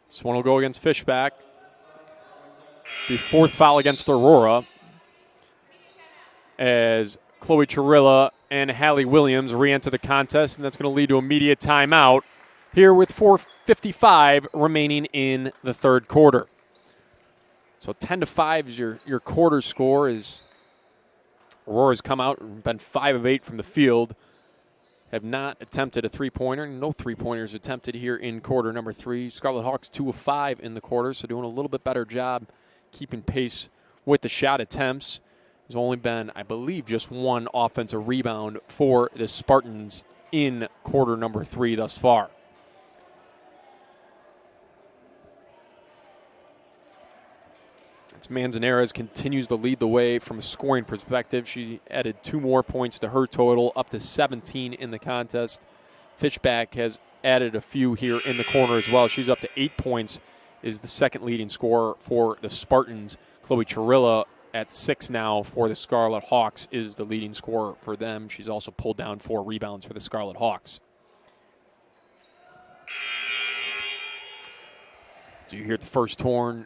This one will go against Fishback. The 4th foul against Aurora as Chloe Chirilla and Hallie Williams re-enter the contest, and that's going to lead to immediate timeout here with 4:55 remaining in the third quarter. So 10-5 is your quarter score as Aurora's come out and been 5 of 8 from the field. Have not attempted a three-pointer. No three-pointers attempted here in quarter number 3. Scarlet Hawks 2 of 5 in the quarter, so doing a little bit better job keeping pace with the shot attempts. There's only been, I believe, just 1 offensive rebound for the Spartans in quarter number 3 thus far. It's Manzanares continues to lead the way from a scoring perspective. She added 2 more points to her total, up to 17 in the contest. Fishback has added a few here in the corner as well. She's up to 8 points, is the second leading scorer for the Spartans. Chloe Chirilla at 6 now for the Scarlet Hawks is the leading scorer for them. She's also pulled down 4 rebounds for the Scarlet Hawks. Do you hear the first horn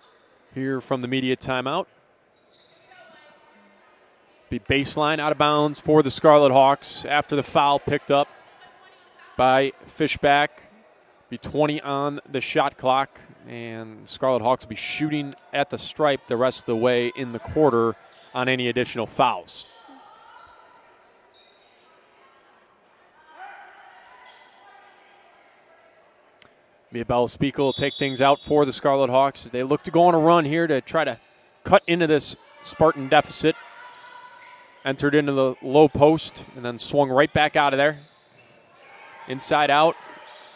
here from the media timeout? Be baseline out of bounds for the Scarlet Hawks after the foul picked up by Fishback. Be 20 on the shot clock, and Scarlet Hawks will be shooting at the stripe the rest of the way in the quarter on any additional fouls. Miabella Spiegel will take things out for the Scarlet Hawks as they look to go on a run here to try to cut into this Spartan deficit. Entered into the low post and then swung right back out of there. Inside out.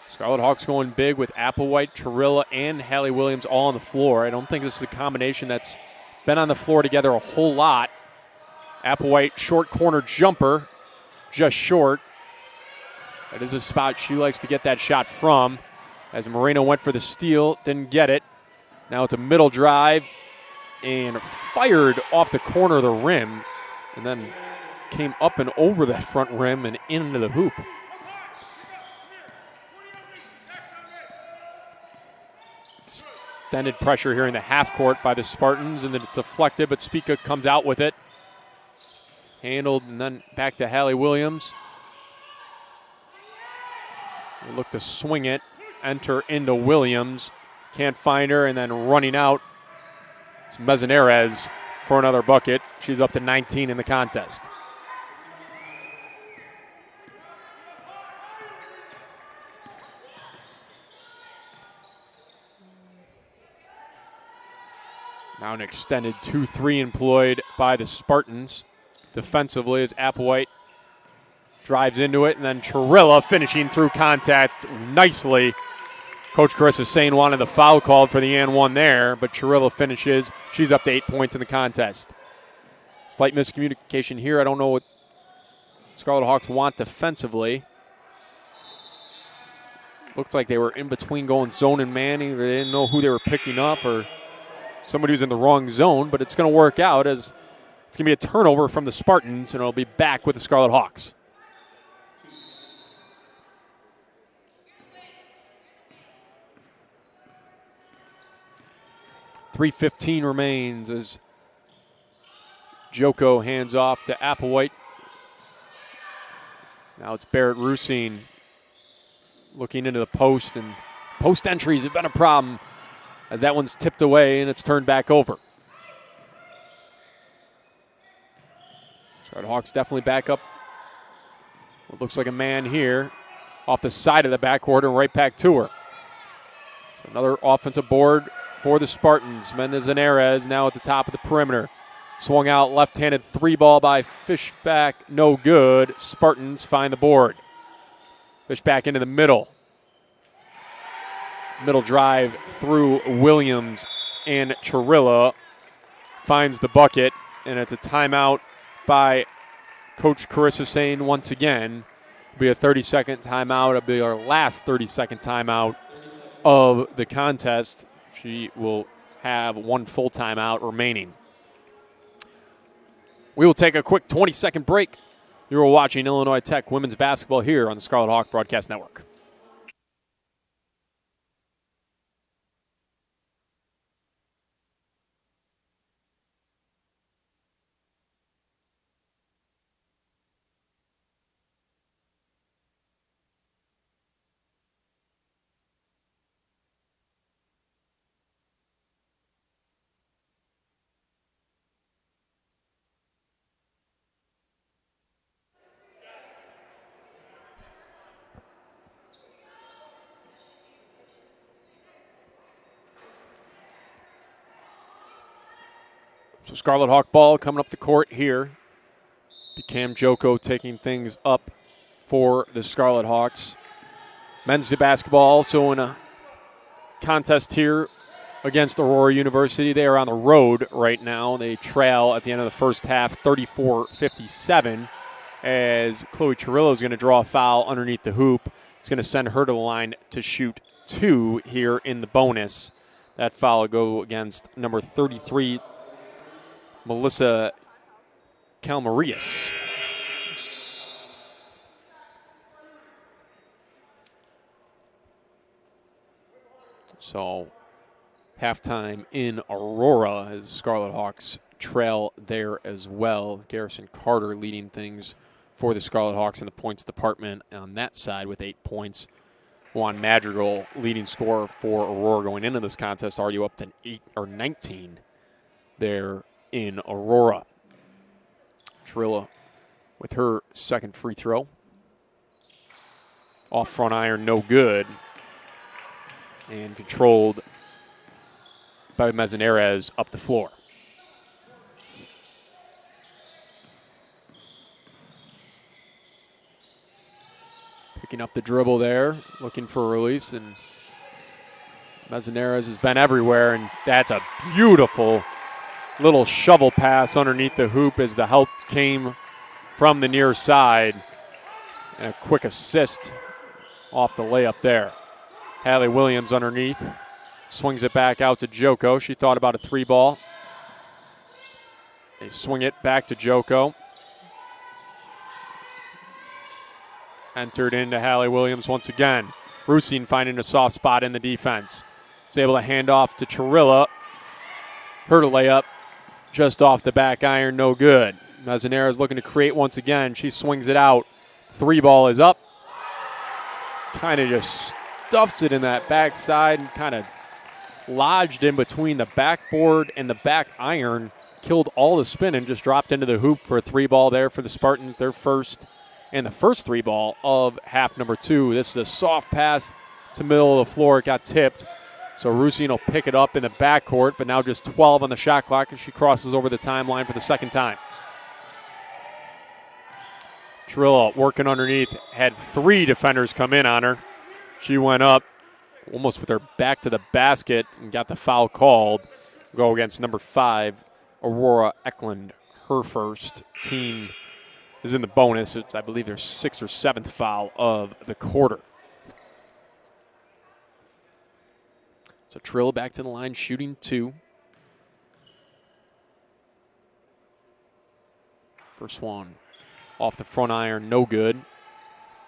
Scarlet Hawks going big with Applewhite, Chirilla, and Hallie Williams all on the floor. I don't think this is a combination that's been on the floor together a whole lot. Applewhite, short corner jumper, just short. That is a spot she likes to get that shot from. As Moreno went for the steal, didn't get it. Now it's a middle drive and fired off the corner of the rim and then came up and over the front rim and into the hoop. Extended pressure here in the half court by the Spartans, and then it's deflected, but Spica comes out with it. Handled and then back to Hallie Williams. They look to swing it. Enter into Williams. Can't find her, and then running out, it's Manzanares for another bucket. She's up to 19 in the contest. Now an extended 2-3 employed by the Spartans. defensively as Applewhite drives into it, and then Chirilla finishing through contact nicely. Coach Chris is saying wanted the foul called for the and one there, but Chirilla finishes. She's up to 8 points in the contest. Slight miscommunication here. I don't know what Scarlet Hawks want defensively. Looks like they were in between going zone and manning. They didn't know who they were picking up or somebody who's in the wrong zone, but it's going to work out as it's going to be a turnover from the Spartans, and it'll be back with the Scarlet Hawks. .3:15 remains as Joko hands off to Applewhite. Now it's Barrett Rusine looking into the post, and post entries have been a problem as that one's tipped away and it's turned back over. Scarlet Hawks definitely back up. It looks like a man here off the side of the backcourt and right back to her. So another offensive board for the Spartans. Mendez and Erez now at the top of the perimeter. Swung out left-handed three ball by Fishback, no good. Spartans find the board. Fishback into the middle. Middle drive through Williams, and Chirilla finds the bucket, and it's a timeout by Coach Carissa saying once again. It'll be a 30-second timeout. It'll be our last 30-second timeout of the contest. She will have one full timeout remaining. We will take a quick 20-second break. You are watching Illinois Tech women's basketball here on the Scarlet Hawk Broadcast Network. So Scarlet Hawk ball coming up the court here. Cam Joko taking things up for the Scarlet Hawks. Men's basketball also in a contest here against Aurora University. They are on the road right now. They trail at the end of the first half 34-57 as Chloe Chirilla is going to draw a foul underneath the hoop. It's going to send her to the line to shoot two here in the bonus. That foul will go against number 33, Melissa Calmarias. So halftime in Aurora as Scarlet Hawks trail there as well. Garrison Carter leading things for the Scarlet Hawks in the points department on that side with 8 points. Juan Madrigal leading scorer for Aurora going into this contest, already up to 8 or 19 there in Aurora. Trilla with her second free throw. Off front iron, no good. And controlled by Mezzanarez up the floor. Picking up the dribble there, looking for a release, and Mezzanarez has been everywhere, and that's a beautiful little shovel pass underneath the hoop as the help came from the near side. And a quick assist off the layup there. Hallie Williams underneath. Swings it back out to Joko. She thought about a three ball. They swing it back to Joko. Entered into Hallie Williams once again. Rusine finding a soft spot in the defense. Is able to hand off to Chirilla. Her to layup. Just off the back iron, no good. Mezzanarez looking to create once again. She swings it out. Three ball is up. Kind of just stuffs it in that backside and kind of lodged in between the backboard and the back iron. Killed all the spin and just dropped into the hoop for a three ball there for the Spartans. Their first and the first three ball of half number two. This is a soft pass to middle of the floor. It got tipped. So Rusine will pick it up in the backcourt, but now just 12 on the shot clock as she crosses over the timeline for the second time. Trilla working underneath, had 3 defenders come in on her. She went up almost with her back to the basket and got the foul called. Go against number 5, Aurora Eklund. Her first. Team is in the bonus. It's, I believe, their 6th or 7th foul of the quarter. So Trilla back to the line, shooting 2. First one off the front iron, no good.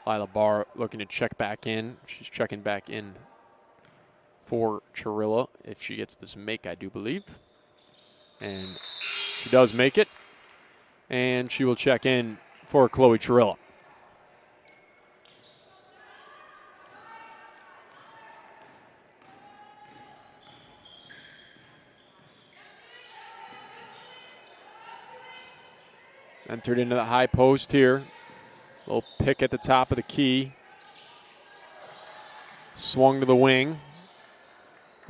Lila Barr looking to check back in. She's checking back in for Trilla if she gets this make, I do believe. And she does make it. And she will check in for Chloe Trilla. Entered into the high post here. Little pick at the top of the key. Swung to the wing.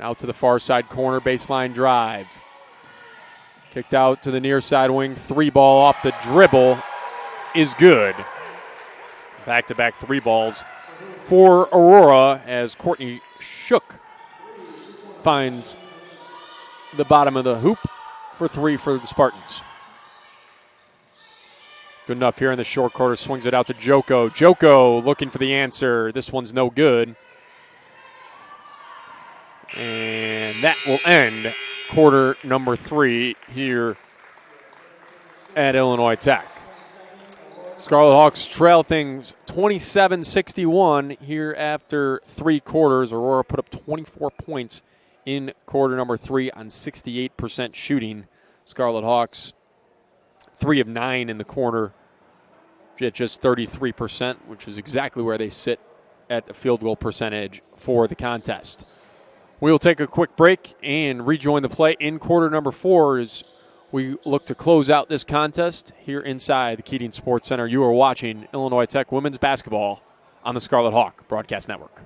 Out to the far side corner, baseline drive. Kicked out to the near side wing. 3 ball off the dribble is good. Back-to-back 3 balls for Aurora as Courtney Shook finds the bottom of the hoop for 3 for the Spartans. Good enough here in the short quarter. Swings it out to Joko. Joko looking for the answer. This one's no good. And that will end quarter number 3 here at Illinois Tech. Scarlet Hawks trail things 27-61 here after 3 quarters. Aurora put up 24 points in quarter number 3 on 68% shooting. Scarlet Hawks 3 of 9 in the corner at just 33%, which is exactly where they sit at the field goal percentage for the contest. We will take a quick break and rejoin the play in quarter number 4 as we look to close out this contest here inside the Keating Sports Center. You are watching Illinois Tech women's basketball on the Scarlet Hawk Broadcast Network.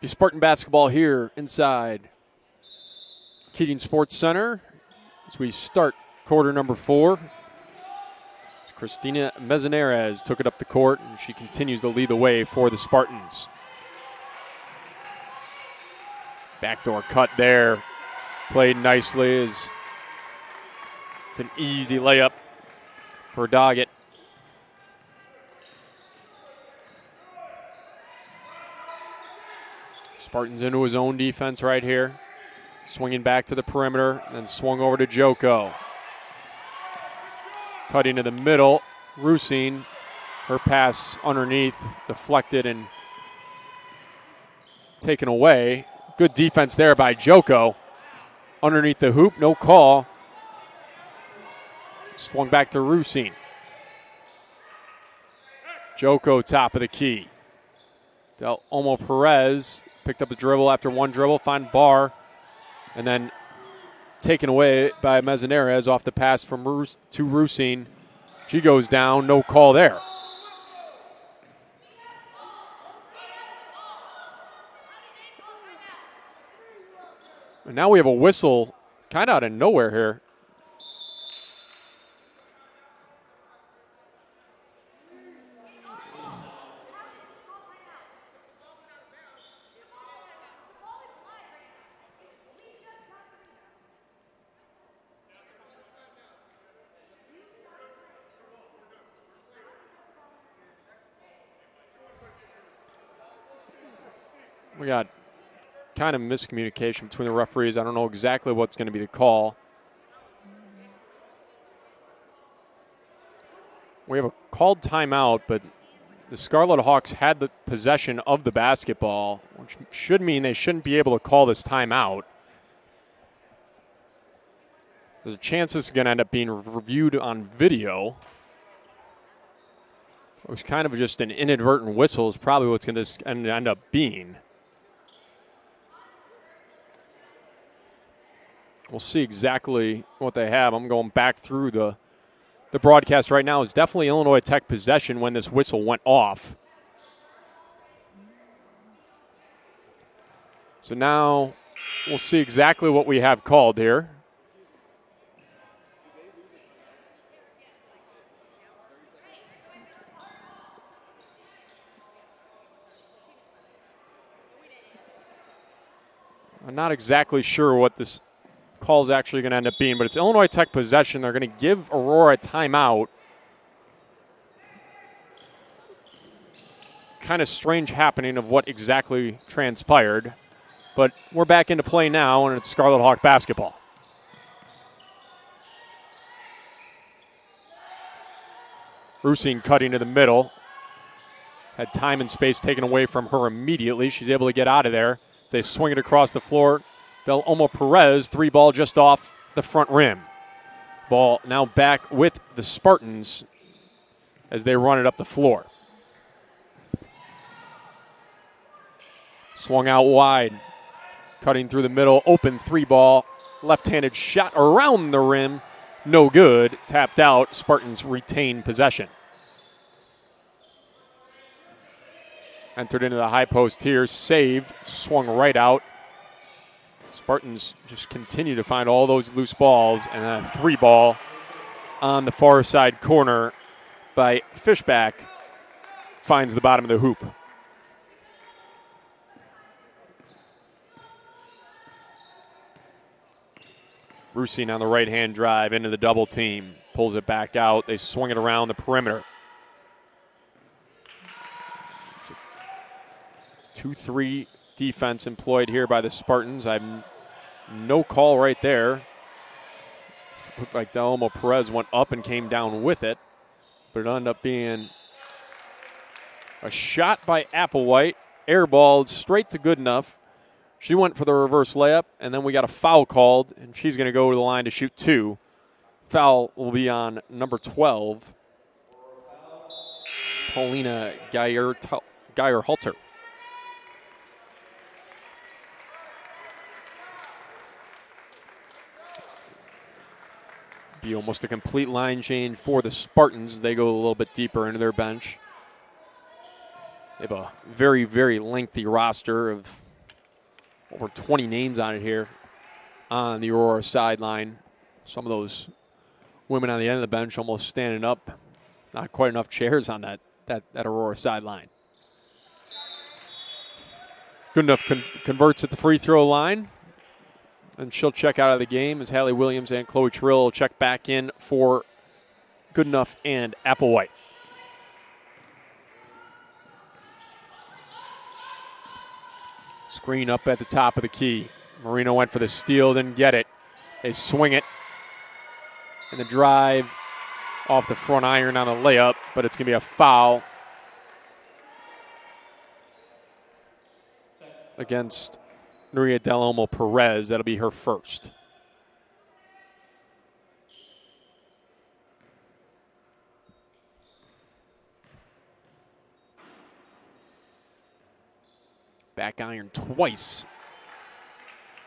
Spartan basketball here inside Keating Sports Center as we start quarter number 4. As Christina Mezzanarez took it up the court, and she continues to lead the way for the Spartans. Backdoor cut there. Played nicely. It's an easy layup for Doggett. Spartans into his own defense right here. Swinging back to the perimeter, then swung over to Joko. Cutting to the middle. Rusine, her pass underneath, deflected and taken away. Good defense there by Joko. Underneath the hoop, no call. Swung back to Rusine. Joko top of the key. Del Olmo Perez picked up the dribble after one dribble, find Barr, and then taken away by Mezzanarez off the pass from to Rusine. She goes down, no call there. And now we have a whistle kind of out of nowhere here. We got kind of miscommunication between the referees. I don't know exactly what's going to be the call. We have a called timeout, but the Scarlet Hawks had the possession of the basketball, which should mean they shouldn't be able to call this timeout. There's a chance this is going to end up being reviewed on video. It was kind of just an inadvertent whistle is probably what's going to end up being. We'll see exactly what they have. I'm going back through the broadcast right now. It's definitely Illinois Tech possession when this whistle went off. So now we'll see exactly what we have called here. I'm not exactly sure what this call is actually going to end up being, but it's Illinois Tech possession. They're going to give Aurora a timeout. Kind of strange happening of what exactly transpired, but we're back into play now, and it's Scarlet Hawk basketball. Rusine cutting to the middle. Had time and space taken away from her immediately. She's able to get out of there. They swing it across the floor. Del Olmo Perez, 3-ball just off the front rim. Ball now back with the Spartans as they run it up the floor. Swung out wide. Cutting through the middle. Open 3-ball. Left-handed shot around the rim. No good. Tapped out. Spartans retain possession. Entered into the high post here. Saved. Swung right out. Spartans just continue to find all those loose balls, and a 3-ball on the far side corner by Fishback finds the bottom of the hoop. Rusine on the right-hand drive into the double team. Pulls it back out. They swing it around the perimeter. 2-3 defense employed here by the Spartans. I've no call right there. Looked like Del Olmo Perez went up and came down with it, but it ended up being a shot by Applewhite, airballed straight to good enough. She went for the reverse layup, and then we got a foul called, and she's going to go to the line to shoot 2. Foul will be on number 12, Paulina Geyer-Halter. Be almost a complete line change for the Spartans. They go a little bit deeper into their bench. They have a very, very lengthy roster of over 20 names on it here on the Aurora sideline. Some of those women on the end of the bench almost standing up. Not quite enough chairs on that Aurora sideline. Good enough converts at the free throw line. And she'll check out of the game as Hallie Williams and Chloe Trill will check back in for Goodenough and Applewhite. Screen up at the top of the key. Marino went for the steal, didn't get it. They swing it. And the drive off the front iron on the layup, but it's going to be a foul against Nuria Del Olmo Perez. That'll be her first. Back iron twice.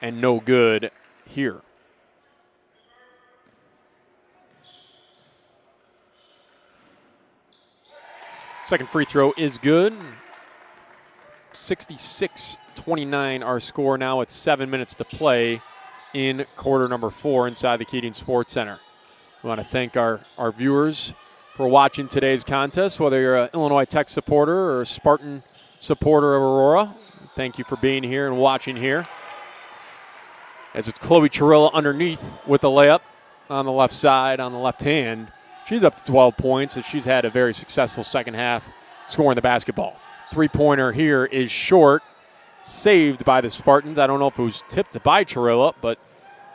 And no good here. Second free throw is good. 66-29 our score now at 7 minutes to play in quarter number 4 inside the Keating Sports Center. We want to thank our viewers for watching today's contest, whether you're an Illinois Tech supporter or a Spartan supporter of Aurora. Thank you for being here and watching here. As it's Chloe Chirilla underneath with the layup on the left side, on the left hand. She's up to 12 points, and she's had a very successful second half scoring the basketball. Three-pointer here is short, saved by the Spartans. I don't know if it was tipped by Chirilla, but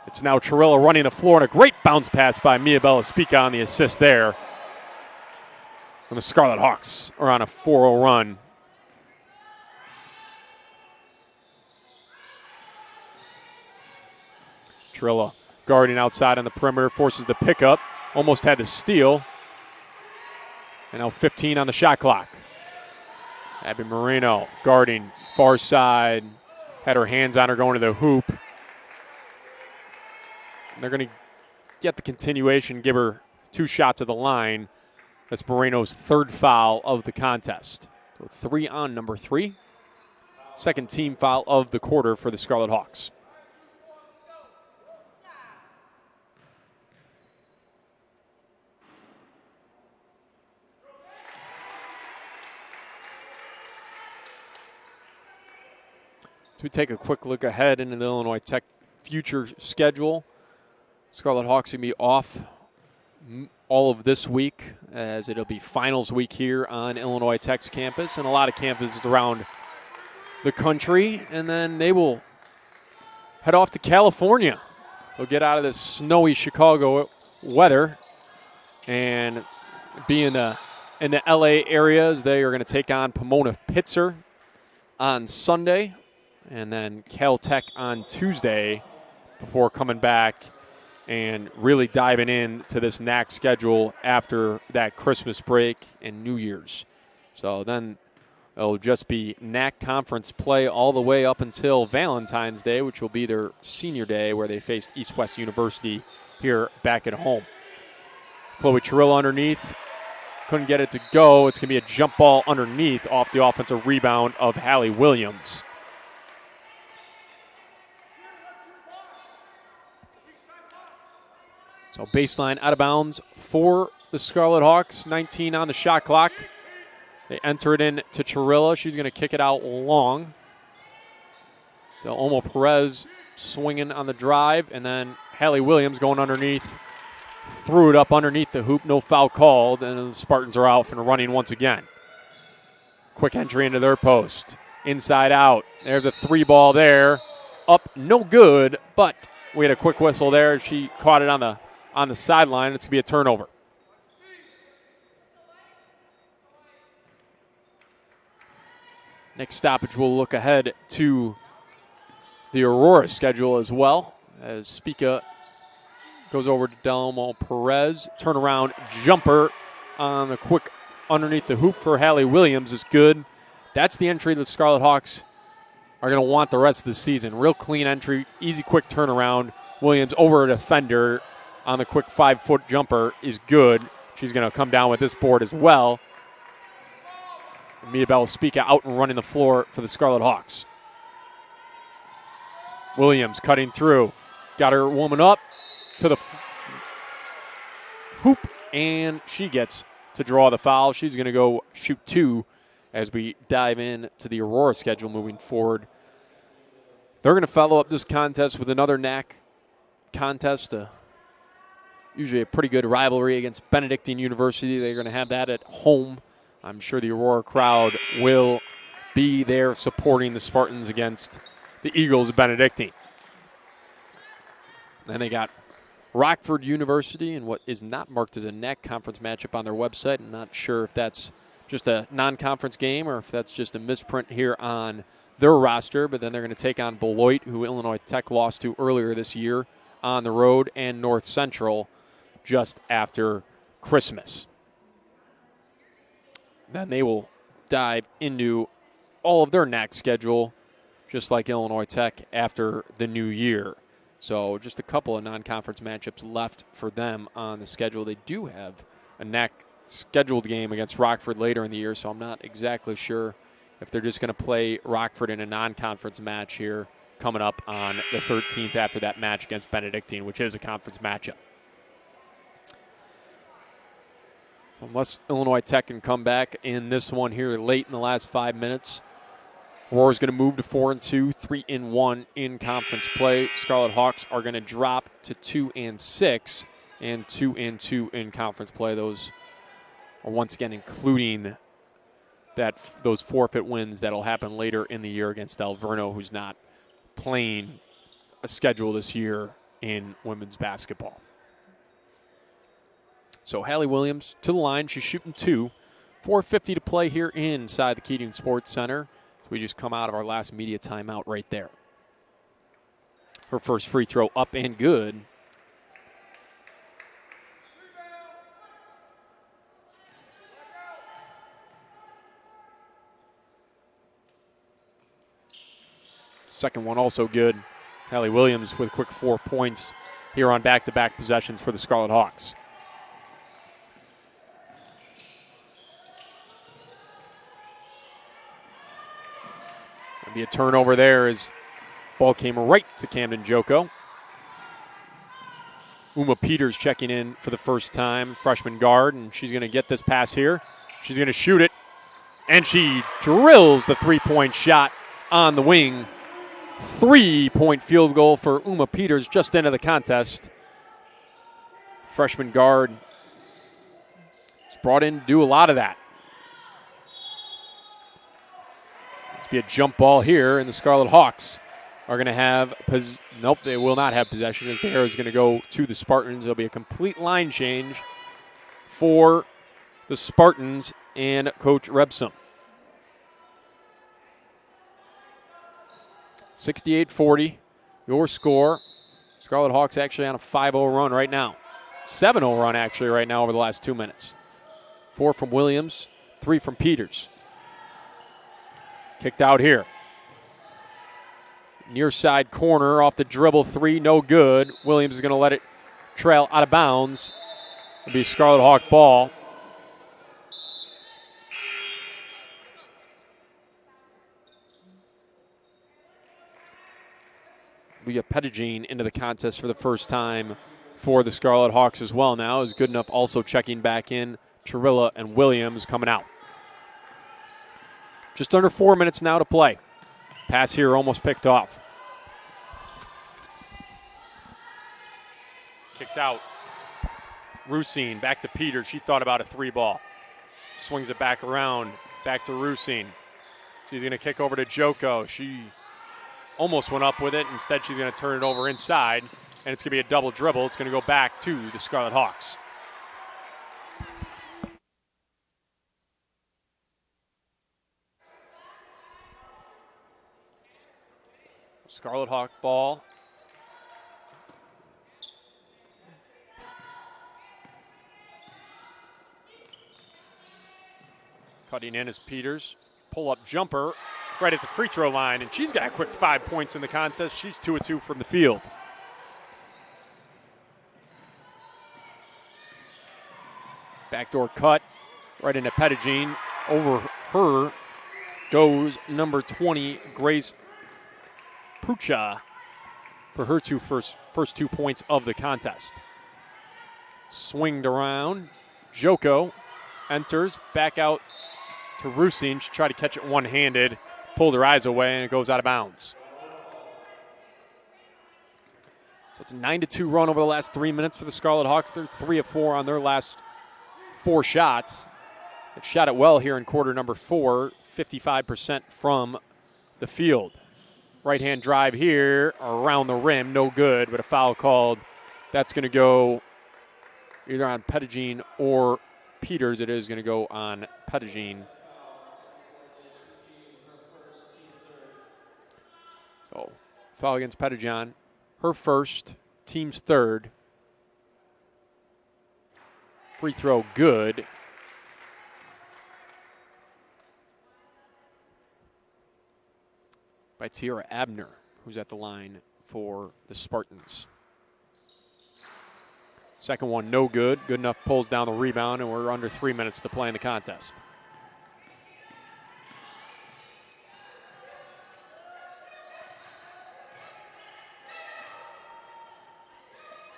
it's now Chirilla running the floor, and a great bounce pass by Mia Bellaspica on the assist there. And the Scarlet Hawks are on a 4-0 run. Trilla guarding outside on the perimeter, forces the pickup. Almost had to steal. And now 15 on the shot clock. Abby Moreno guarding far side. Had her hands on her going to the hoop. And they're going to get the continuation, give her 2 shots at the line. That's Moreno's 3rd foul of the contest. So 3 on number 3. Second team foul of the quarter for the Scarlet Hawks. So we take a quick look ahead into the Illinois Tech future schedule. Scarlet Hawks will be off all of this week, as it'll be finals week here on Illinois Tech's campus and a lot of campuses around the country. And then they will head off to California. They'll get out of this snowy Chicago weather and be in the LA areas. They are going to take on Pomona Pitzer on Sunday, and then Caltech on Tuesday before coming back and really diving into this NAC schedule after that Christmas break and New Year's. So then it'll just be NAC conference play all the way up until Valentine's Day, which will be their senior day where they faced East West University here back at home. Chloe Chirilla underneath. Couldn't get it to go. It's going to be a jump ball underneath off the offensive rebound of Hallie Williams. So baseline out of bounds for the Scarlet Hawks. 19 on the shot clock. They enter it in to Chirilla. She's going to kick it out long. So Omo Perez swinging on the drive, and then Hallie Williams going underneath. Threw it up underneath the hoop. No foul called, and the Spartans are out and running once again. Quick entry into their post. Inside out. There's a 3-ball there. Up, no good, but we had a quick whistle there. She caught it on the sideline. It's going to be a turnover. Next stoppage, we'll look ahead to the Aurora schedule as well, as Spica goes over to Delmo Perez. Turnaround jumper on the quick underneath the hoop for Hallie Williams is good. That's the entry the Scarlet Hawks are going to want the rest of the season. Real clean entry, easy quick turnaround. Williams over a defender on the quick 5-foot jumper is good. She's going to come down with this board as well. Mia Bell Spica out and running the floor for the Scarlet Hawks. Williams cutting through. Got her woman up to the hoop, and she gets to draw the foul. She's going to go shoot 2 as we dive in to the Aurora schedule moving forward. They're going to follow up this contest with another NAC contest, usually a pretty good rivalry against Benedictine University. They're going to have that at home. I'm sure the Aurora crowd will be there supporting the Spartans against the Eagles of Benedictine. Then they got Rockford University in what is not marked as a NAC conference matchup on their website. I'm not sure if that's just a non-conference game or if that's just a misprint here on their roster, but then they're going to take on Beloit, who Illinois Tech lost to earlier this year on the road, and North Central just after Christmas. Then they will dive into all of their NAC schedule, just like Illinois Tech, after the new year. So just a couple of non-conference matchups left for them on the schedule. They do have a NAC scheduled game against Rockford later in the year, so I'm not exactly sure if they're just going to play Rockford in a non-conference match here coming up on the 13th after that match against Benedictine, which is a conference matchup. Unless Illinois Tech can come back in this one here late in the last 5 minutes, Aurora's going to move to 4-2, 3-1 in conference play. Scarlet Hawks are going to drop to 2-6 and 2-2 in conference play. Those are once again including those forfeit wins that'll happen later in the year against Alverno, who's not playing a schedule this year in women's basketball. So Hallie Williams to the line. She's shooting 2. 4:50 to play here inside the Keating Sports Center. We just come out of our last media timeout right there. Her first free throw up and good. Second one also good. Hallie Williams with a quick 4 points here on back-to-back possessions for the Scarlet Hawks. There'll be a turnover there as ball came right to Camden Joko. Uma Peters checking in for the first time, freshman guard, and she's going to get this pass here. She's going to shoot it, and she drills the three-point shot on the wing. 3-point field goal for Uma Peters just into the contest. Freshman guard is brought in to do a lot of that. It's be a jump ball here, and the Scarlet Hawks are going to have nope, they will not have possession as the arrow is going to go to the Spartans. There'll be a complete line change for the Spartans and Coach Rebsum. 68-40, your score. Scarlet Hawks actually on a 5-0 run right now. 7-0 run actually right now over the last 2 minutes. 4 from Williams, 3 from Peters. Kicked out here. Near side corner off the dribble 3, no good. Williams is going to let it trail out of bounds. It'll be Scarlet Hawk ball. Leah Pettigene into the contest for the first time for the Scarlet Hawks as well now. Is good enough also checking back in. Chirilla and Williams coming out. Just under 4 minutes now to play. Pass here almost picked off. Kicked out. Rusine back to Peter. She thought about a 3-ball. Swings it back around. Back to Rusine. She's going to kick over to Joko. She almost went up with it. Instead, she's going to turn it over inside, and it's going to be a double dribble. It's going to go back to the Scarlet Hawks. Scarlet Hawk ball. Cutting in is Peters. Pull-up jumper right at the free throw line, and she's got a quick 5 points in the contest. She's 2 of 2 from the field. Backdoor cut right into Pettigene. Over her goes number 20, Grace Prucha, for her first 2 points of the contest. Swinged around. Joko enters, back out to Rusine. She tried to catch it one-handed, pulled her eyes away, and it goes out of bounds. So it's a 9-2 run over the last 3 minutes for the Scarlet Hawks. They're 3 of 4 on their last 4 shots. They've shot it well here in quarter number 4, 55% from the field. Right-hand drive here, around the rim, no good, but a foul called. That's going to go either on Pettigene or Peters. It is going to go on Pettigene. So, foul against Pettigene. Her first, team's third. Free throw good. By Tiara Abner, who's at the line for the Spartans. Second one, no good. Good enough, pulls down the rebound, and we're under 3 minutes to play in the contest.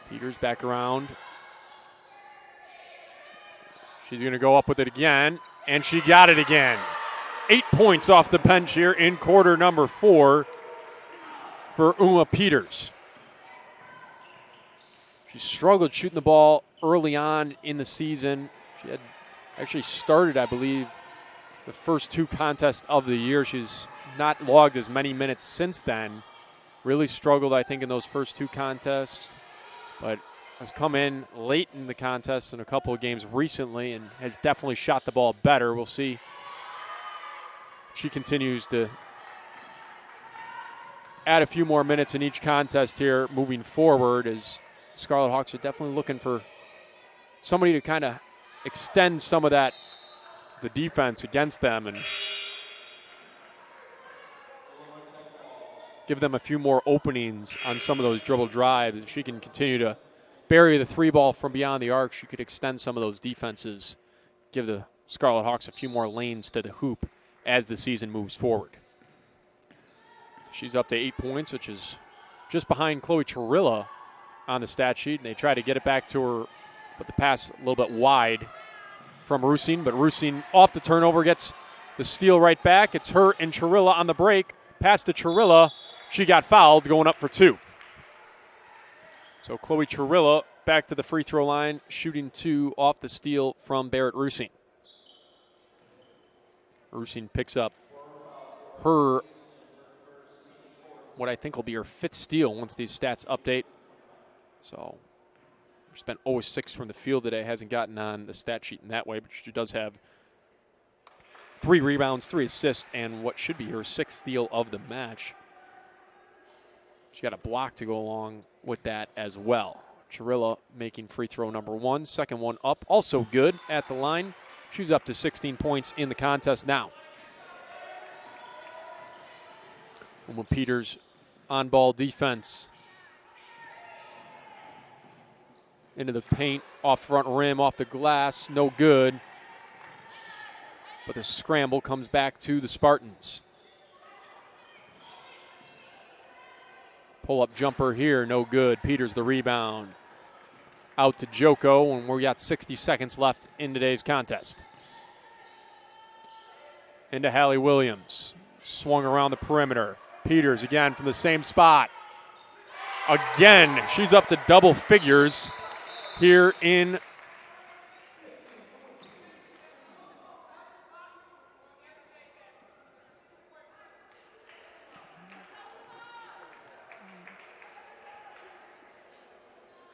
Peters back around. She's going to go up with it again, and she got it again. 8 points off the bench here in quarter number 4 for Uma Peters. She struggled shooting the ball early on in the season. She had actually started, I believe, the first 2 contests of the year. She's not logged as many minutes since then. Really struggled, I think, in those first 2 contests. But has come in late in the contest in a couple of games recently and has definitely shot the ball better. We'll see if she continues to add a few more minutes in each contest here moving forward, as Scarlet Hawks are definitely looking for somebody to kind of extend some of that, the defense against them, and give them a few more openings on some of those dribble drives. If she can continue to bury the three ball from beyond the arc, she could extend some of those defenses, give the Scarlet Hawks a few more lanes to the hoop as the season moves forward. She's up to 8 points, which is just behind Chloe Chirilla on the stat sheet. And they try to get it back to her, but the pass a little bit wide from Rusine. But Rusine off the turnover gets the steal right back. It's her and Chirilla on the break. Pass to Chirilla. She got fouled going up for 2. So Chloe Chirilla back to the free throw line, shooting 2 off the steal from Barrett Rusine. Rusine picks up her, what I think will be her 5th steal once these stats update. So she's been 0-6 from the field today. Hasn't gotten on the stat sheet in that way, but she does have 3 rebounds, 3 assists, and what should be her 6th steal of the match. She got a block to go along with that as well. Chirilla making free throw number 1. Second one up, also good at the line. She's up to 16 points in the contest now. Uma Peters on-ball defense. Into the paint, off front rim, off the glass, no good. But the scramble comes back to the Spartans. Pull-up jumper here, no good. Peters the rebound. Out to Joko, and we got 60 seconds left in today's contest. Into Hallie Williams. Swung around the perimeter. Peters again from the same spot. Again, she's up to double figures here in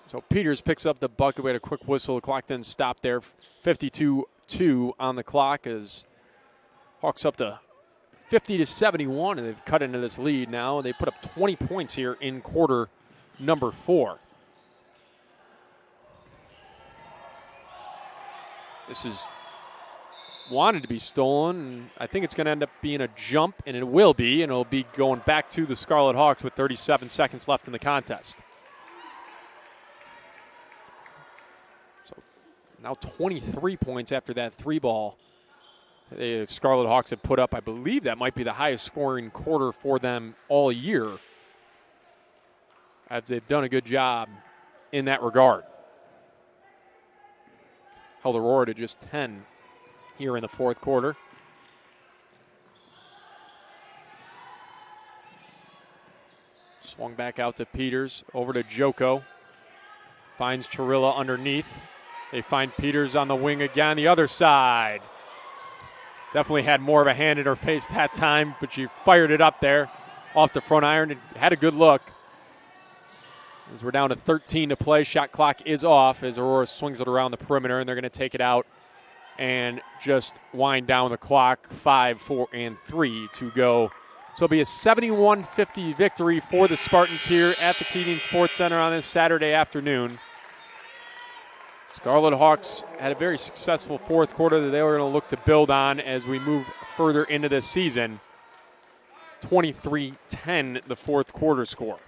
So Peters picks up the bucket. We had a quick whistle. The clock then stopped there. 52-2 on the clock as Hawks up to 50-71, and they've cut into this lead now. They put up 20 points here in quarter number 4. This is wanted to be stolen, and I think it's going to end up being a jump, and it will be, and it'll be going back to the Scarlet Hawks with 37 seconds left in the contest. So now 23 points after that 3-ball. The Scarlet Hawks have put up, I believe that might be the highest scoring quarter for them all year, as they've done a good job in that regard. Held Aurora to just 10 here in the fourth quarter. Swung back out to Peters, over to Joko. Finds Chirilla underneath. They find Peters on the wing again, the other side. Definitely had more of a hand in her face that time, but she fired it up there off the front iron and had a good look. As we're down to 13 to play, shot clock is off as Aurora swings it around the perimeter, and they're going to take it out and just wind down the clock. 5, 4, and 3 to go. So it'll be a 71-50 victory for the Spartans here at the Keating Sports Center on this Saturday afternoon. Scarlet Hawks had a very successful fourth quarter that they were going to look to build on as we move further into this season. 23-10 the fourth quarter score.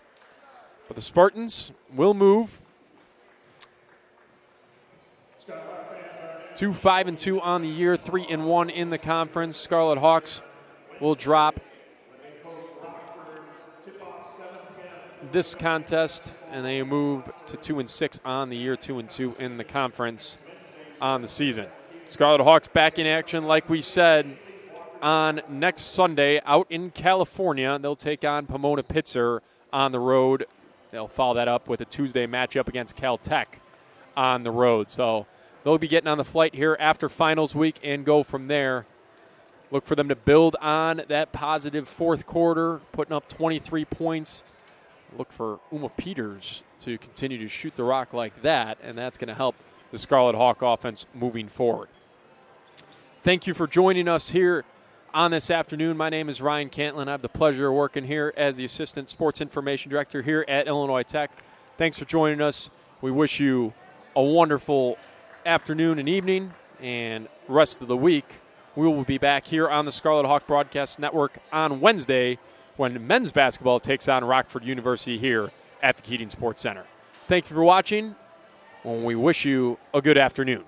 But the Spartans will move to 5-2 on the year, 3-1 in the conference. Scarlet Hawks will drop this contest, and they move to 2-6 on the year, 2-2 in the conference on the season. Scarlet Hawks back in action, like we said, on next Sunday out in California. They'll take on Pomona Pitzer on the road. They'll follow that up with a Tuesday matchup against Caltech on the road. So they'll be getting on the flight here after finals week and go from there. Look for them to build on that positive fourth quarter, putting up 23 points. Look for Uma Peters to continue to shoot the rock like that, and that's going to help the Scarlet Hawk offense moving forward. Thank you for joining us here on this afternoon. My name is Ryan Cantlin. I have the pleasure of working here as the Assistant Sports Information Director here at Illinois Tech. Thanks for joining us. We wish you a wonderful afternoon and evening and rest of the week. We will be back here on the Scarlet Hawk Broadcast Network on Wednesday when men's basketball takes on Rockford University here at the Keating Sports Center. Thank you for watching, and we wish you a good afternoon.